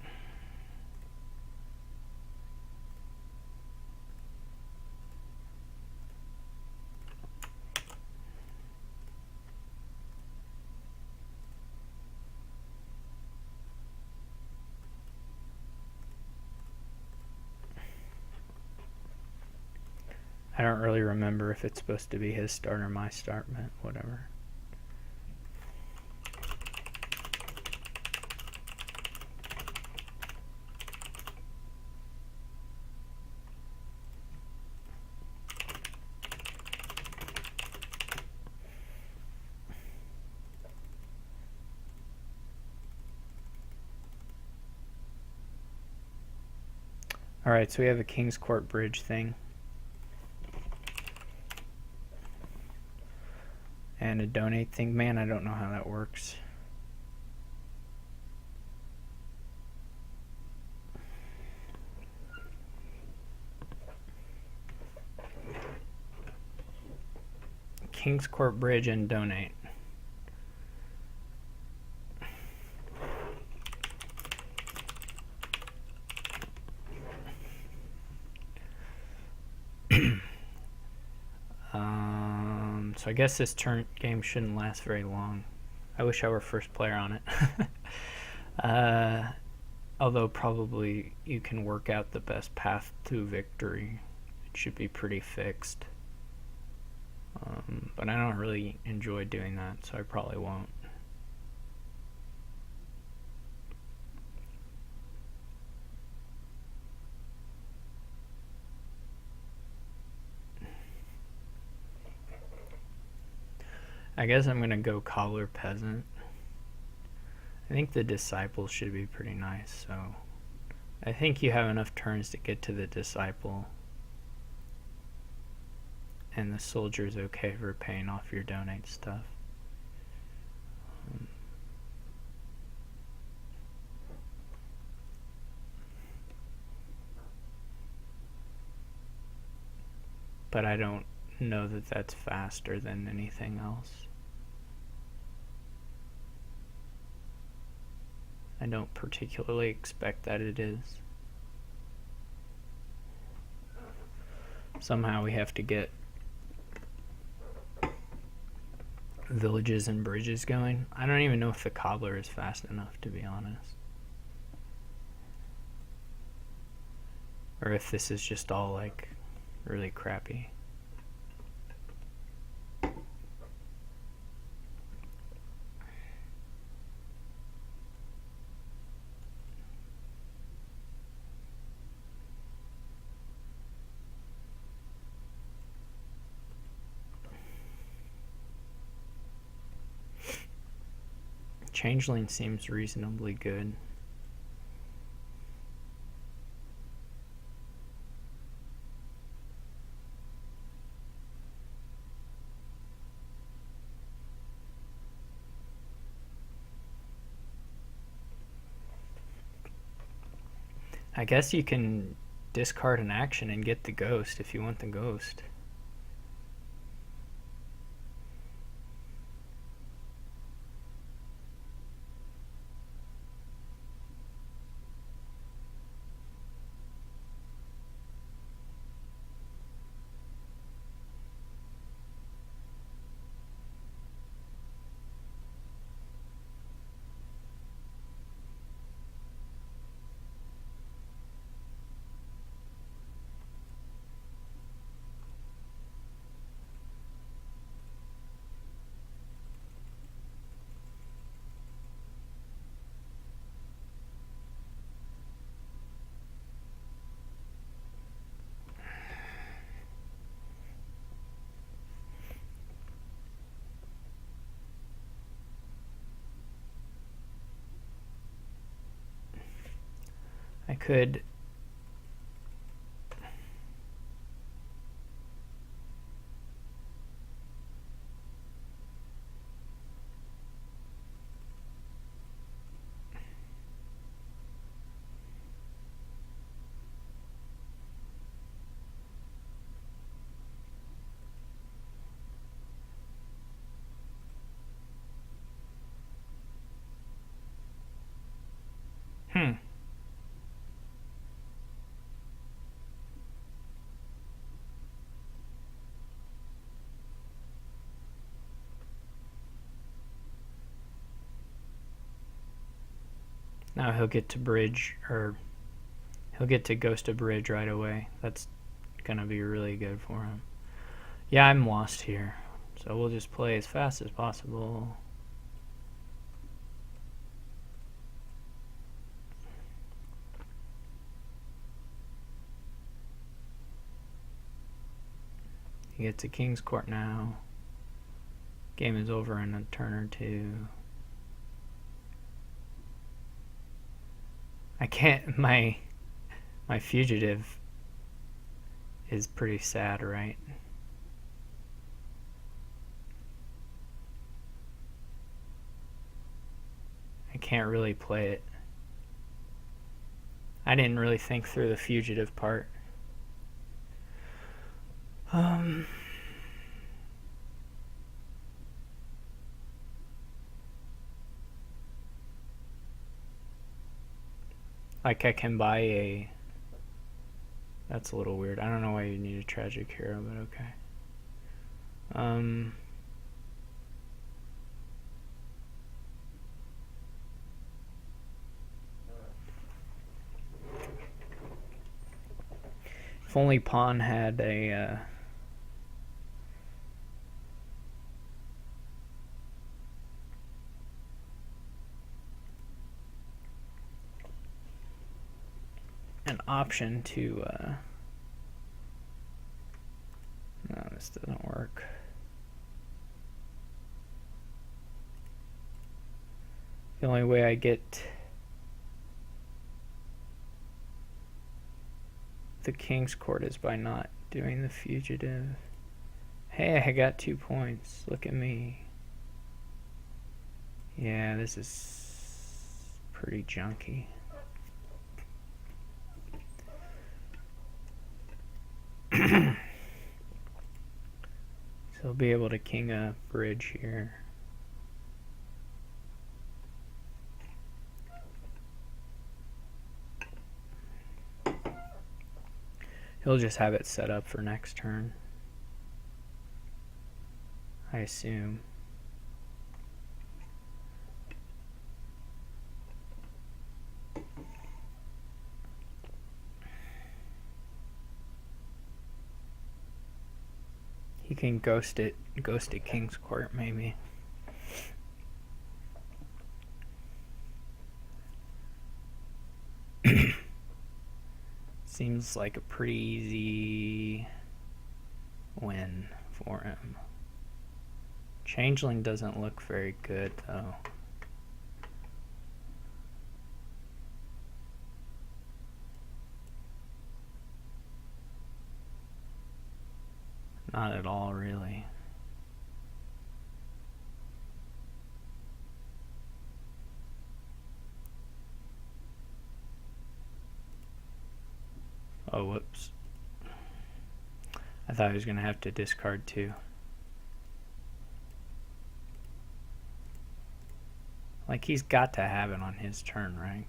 A: I don't really remember if it's supposed to be his start or my start, but whatever. Alright, so we have a King's Court bridge thing. And a donate thing. Man, I don't know how that works. King's Court bridge and donate. So I guess this game shouldn't last very long. I wish I were first player on it. Although probably you can work out the best path to victory. It should be pretty fixed. But I don't really enjoy doing that, so I probably won't. I guess I'm gonna go cobbler peasant. I think the disciple should be pretty nice, so I think you have enough turns to get to the disciple, and the soldier's okay for paying off your donate stuff. But I don't know that that's faster than anything else. I don't particularly expect that it is. Somehow we have to get villages and bridges going. I don't even know if the cobbler is fast enough, to be honest. Or if this is just all like really crappy. Changeling seems reasonably good. I guess you can discard an action and get the ghost if you want the ghost. I could now he'll get to bridge, or he'll get to ghost a bridge right away. That's gonna be really good for him. Yeah, I'm lost here, so we'll just play as fast as possible. He gets a King's Court now. Game is over in a turn or two. I can't, my fugitive is pretty sad, right? I can't really play it. I didn't really think through the fugitive part. Like I can buy a... That's a little weird. I don't know why you need a tragic hero, but okay. If only Pawn had a... an option to... No, this doesn't work. The only way I get the King's Court is by not doing the fugitive. Hey, I got 2 points. Look at me. Yeah, this is pretty junky. So he'll be able to king a bridge here. He'll just have it set up for next turn, I assume. He can ghost it King's Court maybe. Seems like a pretty easy win for him. Changeling doesn't look very good though. Not at all, really. Oh, whoops. I thought I was going to have to discard 2. Like, he's got to have it on his turn, right?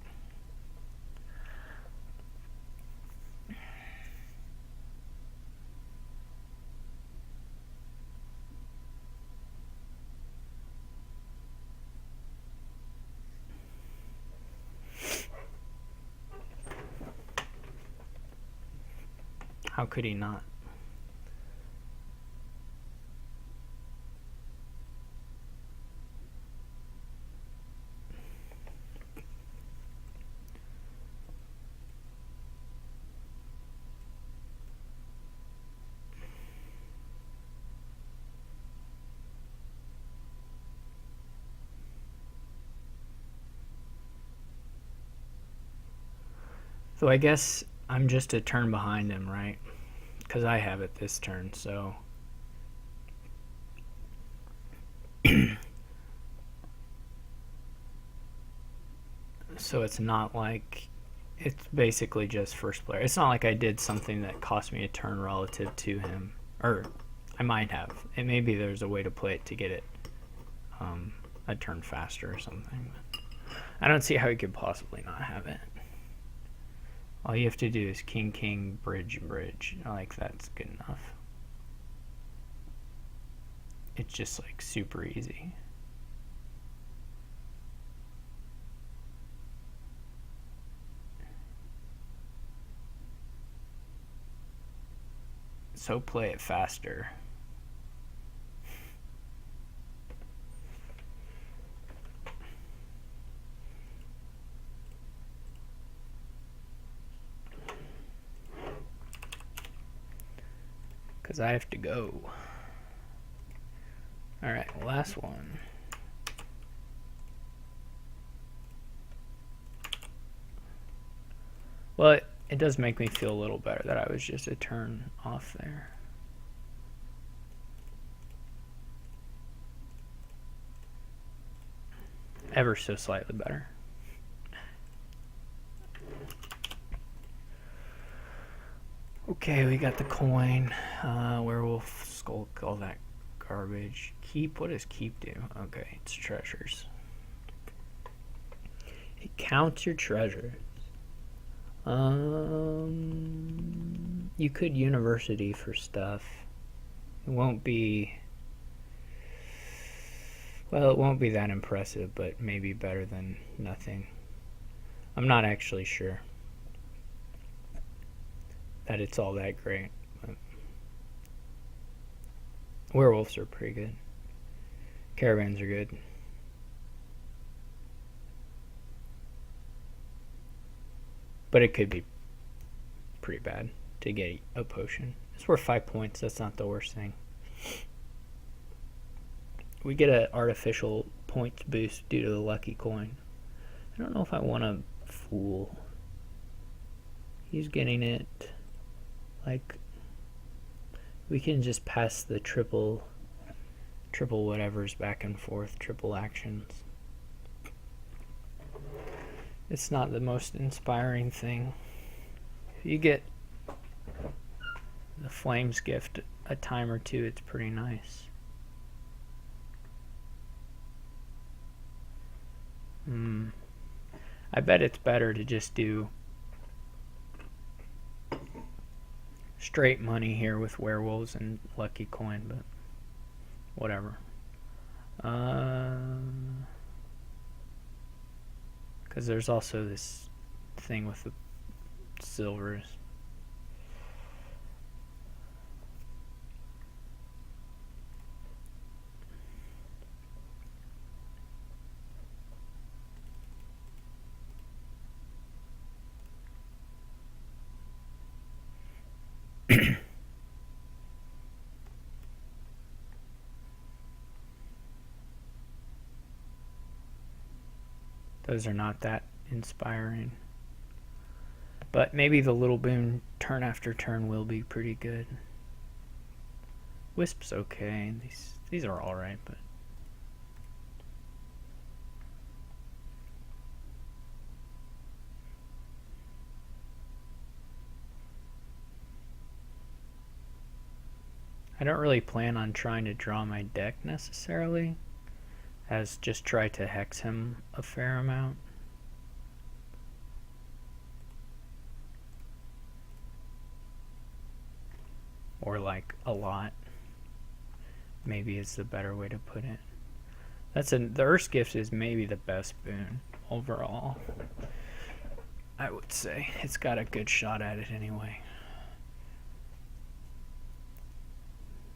A: How could he not? So I guess I'm just a turn behind him, right? Because I have it this turn, so... So it's not like... It's basically just first player. It's not like I did something that cost me a turn relative to him. Or, I might have. And maybe there's a way to play it to get it a turn faster or something. But I don't see how he could possibly not have it. All you have to do is king, king, bridge, bridge. Like, that's good enough. It's just, like, super easy. So play it faster. Because I have to go. Alright, last one. Well, it does make me feel a little better that I was just a turn off there. Ever so slightly better. Okay, we got the coin, werewolf, skulk, all that garbage. Keep, what does keep do? Okay, it's treasures. It counts your treasures. You could university for stuff. It won't be, well, it won't be that impressive, but maybe better than nothing. I'm not actually sure that it's all that great. But werewolves are pretty good. Caravans are good. But it could be pretty bad to get a potion. It's worth 5 points. That's not the worst thing. We get an artificial points boost due to the lucky coin. I don't know if I want to fool. He's getting it. Like, we can just pass the triple whatevers back and forth, triple actions. It's not the most inspiring thing. If you get the Flames gift a time or two, it's pretty nice. I bet it's better to just do straight money here with werewolves and lucky coin, but whatever. Because there's also this thing with the silvers. Those are not that inspiring. But maybe the little boon turn after turn will be pretty good. Wisp's okay. These are alright, but I don't really plan on trying to draw my deck necessarily, as just try to hex him a fair amount. Or like a lot, maybe is the better way to put it. The Earth's Gift is maybe the best boon overall, I would say. It's got a good shot at it anyway.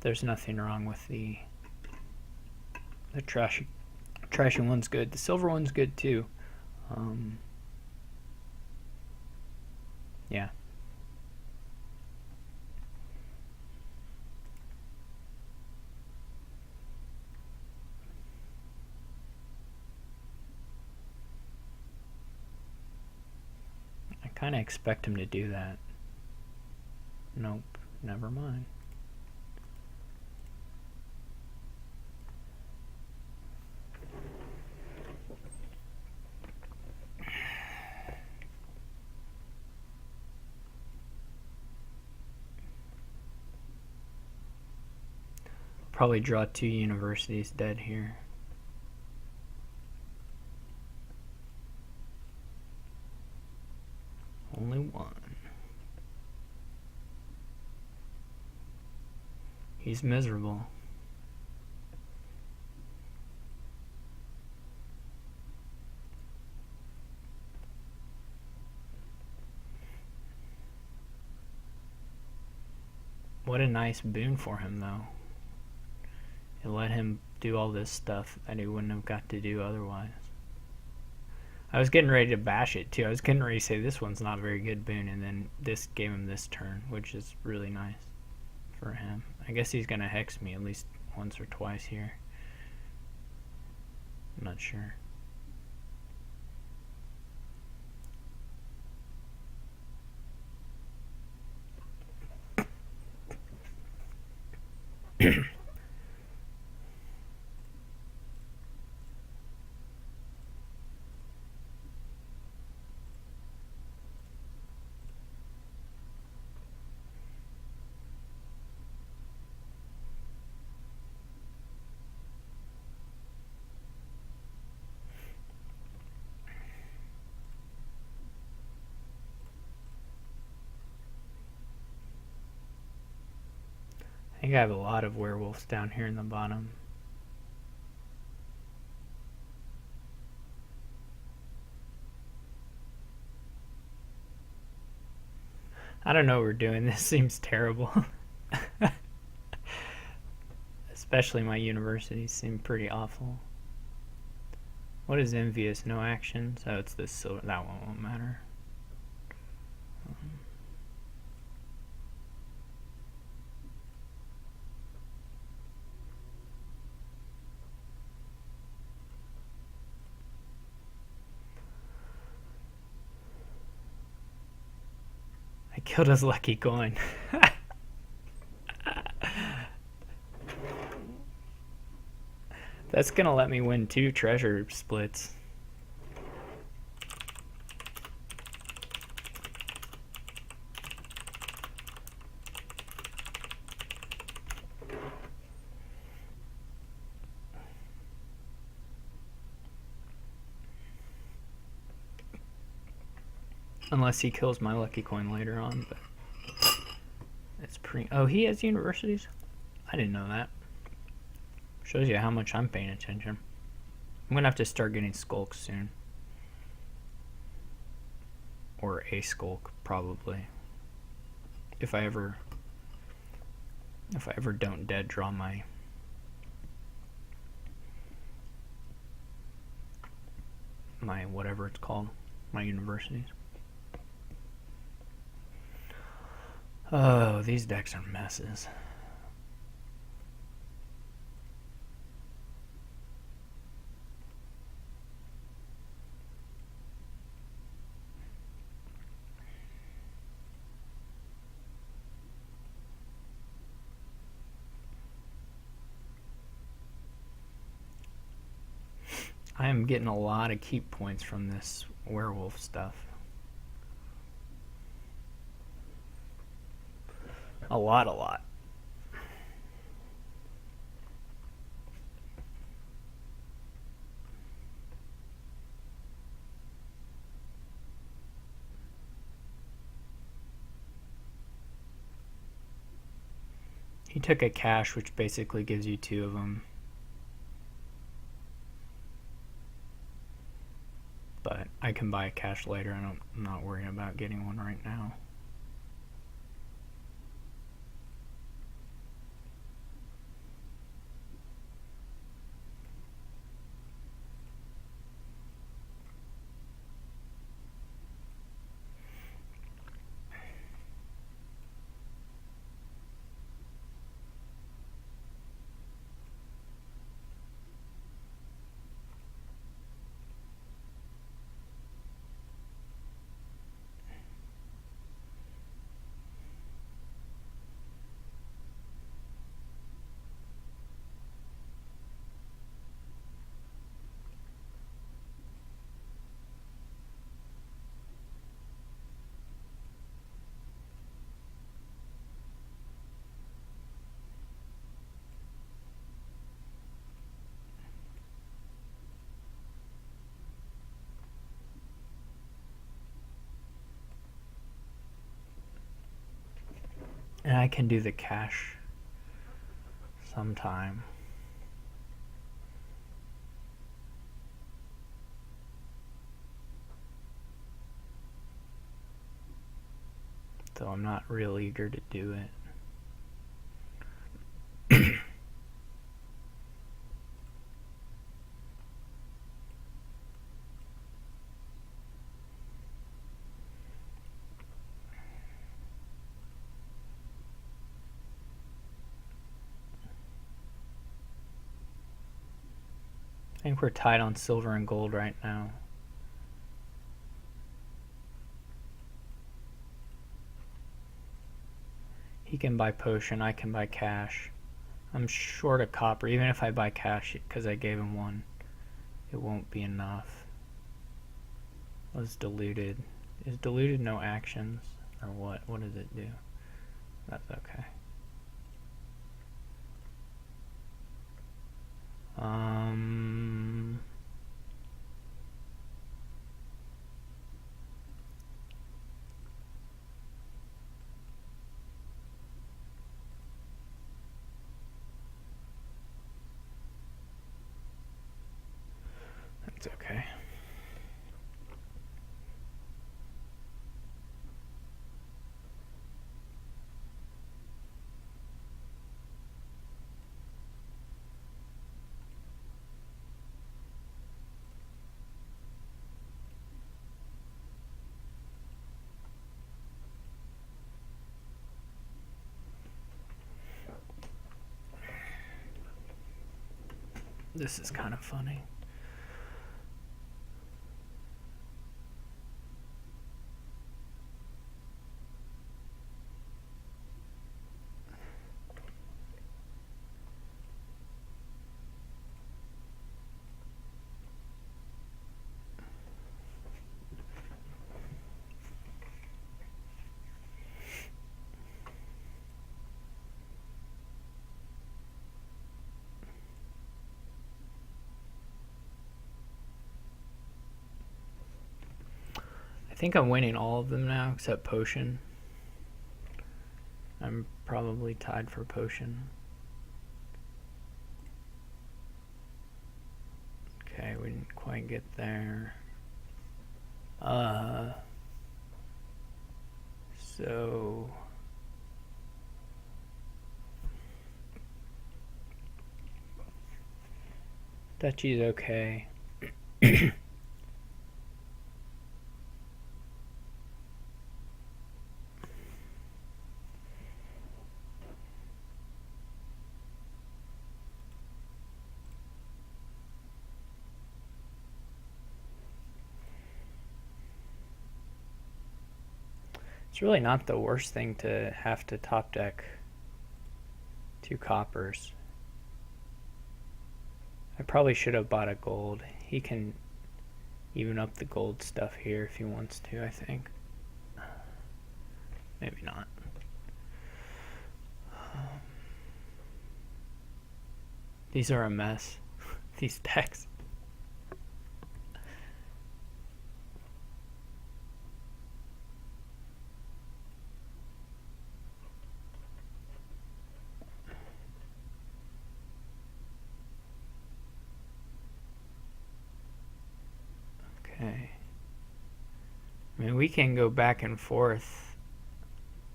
A: There's nothing wrong with the trashy one's good. The silver one's good too. Yeah. I kind of expect him to do that. Nope, never mind. Probably draw 2 universities dead here. Only one. He's miserable. What a nice boon for him, though. It let him do all this stuff that he wouldn't have got to do otherwise. I was getting ready to bash it too. I was getting ready to say this one's not a very good boon, and then this gave him this turn, which is really nice for him. I guess he's gonna hex me at least once or twice here. I'm not sure. I think I have a lot of werewolves down here in the bottom. I don't know what we're doing. This seems terrible. Especially my universities seem pretty awful. What is envious? No actions? Oh, it's this silver. That one won't matter. I killed his lucky coin. That's gonna let me win 2 treasure splits. Unless he kills my lucky coin later on, but it's pretty... Oh, he has universities? I didn't know that. Shows you how much I'm paying attention. I'm gonna have to start getting skulks soon. Or a skulk, probably. If I ever don't dead draw my whatever it's called, my universities. Oh, these decks are messes. I am getting a lot of keep points from this werewolf stuff. A lot. He took a cash, which basically gives you 2 of them. But I can buy a cash later, and I'm not worrying about getting one right now. And I can do the cash sometime. Though I'm not real eager to do it. I think we're tied on silver and gold right now. He can buy potion, I can buy cash. I'm short of copper, even if I buy cash because I gave him 1. It won't be enough. Was diluted. Is diluted no actions? Or what? What does it do? That's okay. That's okay. This is kind of funny. I think I'm winning all of them now except potion. I'm probably tied for potion. Okay, we didn't quite get there. So Dutchie's okay. It's really not the worst thing to have to top deck 2 coppers. I probably should have bought a gold. He can even up the gold stuff here if he wants to, I think. Maybe not. These are a mess. These decks. Okay. I mean, we can go back and forth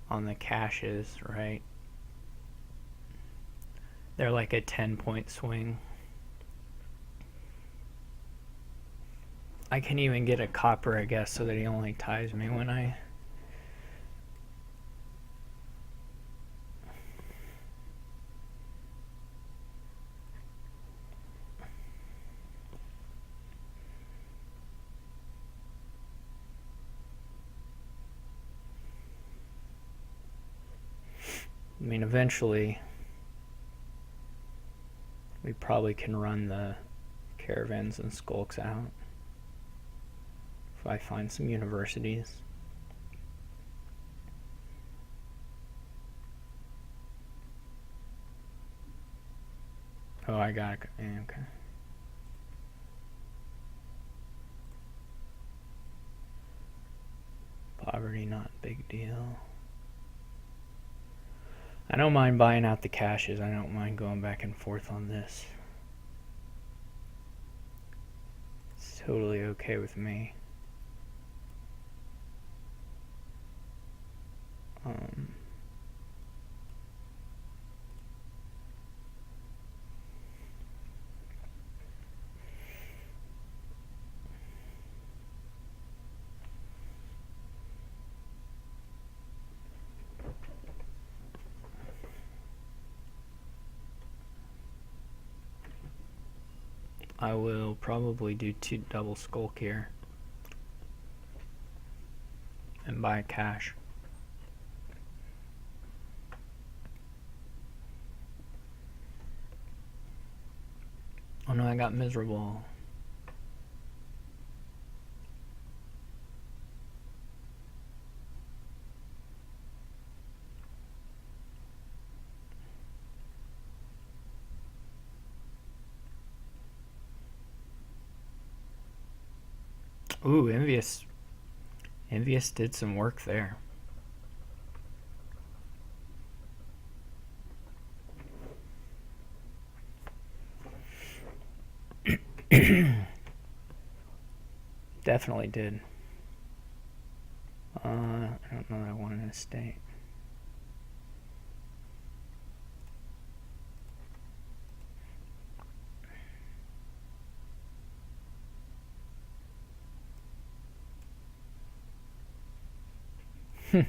A: on the caches, right? They're like a 10-point swing. I can even get a copper, I guess, so that he only ties me when I... I mean, eventually, we probably can run the caravans and skulks out if I find some universities. Oh, I got it. Yeah, okay. Poverty, not big deal. I don't mind buying out the caches. I don't mind going back and forth on this. It's totally okay with me. I will probably do 2 double skulk here and buy a cache. Oh no, I got miserable. Ooh, Envious. Envious did some work there. Definitely did. I don't know that I want an estate.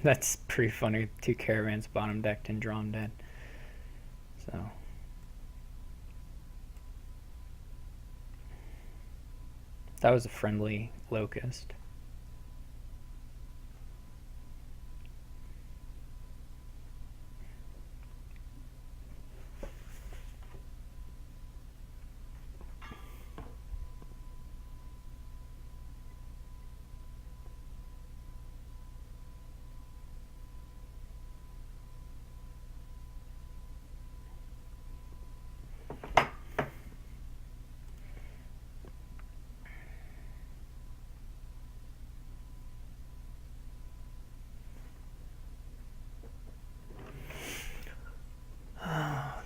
A: That's pretty funny. 2 caravans bottom decked and drawn dead. So that was a friendly locust.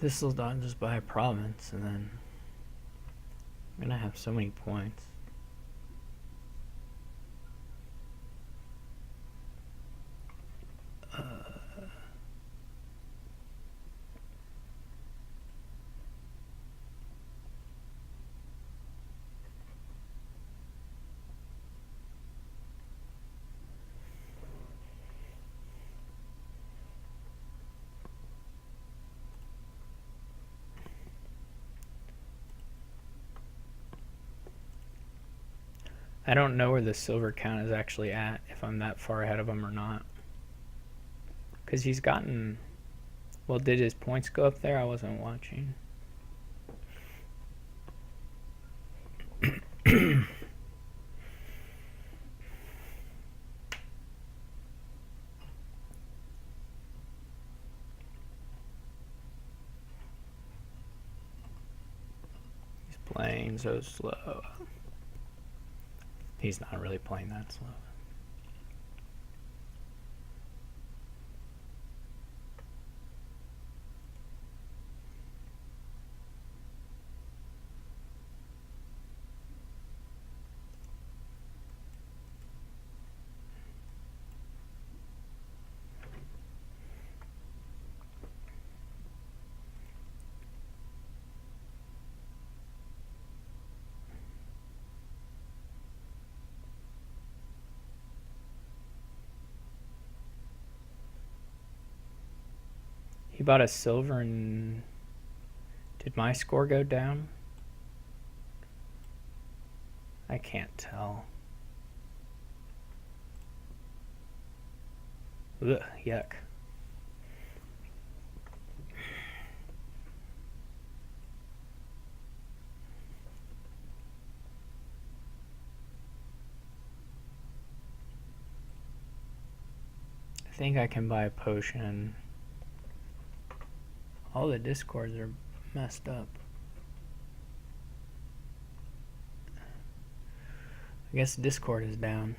A: This will not just buy a province, and then I'm gonna have so many points. I don't know where the silver count is actually at, if I'm that far ahead of him or not. Because he's gotten... Well, did his points go up there? I wasn't watching. He's playing so slow. He's not really playing that slow. He bought a silver and... Did my score go down? I can't tell. Ugh, yuck. I think I can buy a potion. All the discords are messed up. I guess Discord is down.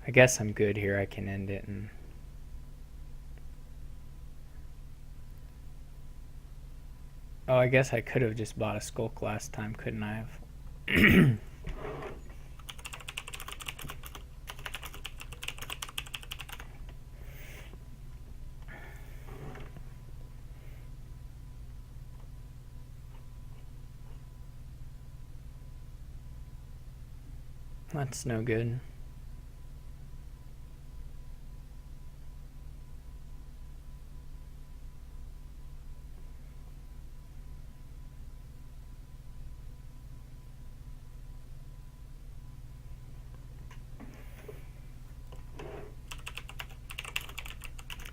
A: I guess I'm good here. I can end it and... Oh, I guess I could have just bought a skulk last time, couldn't I have? That's no good.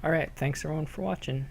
A: Alright, thanks everyone for watching.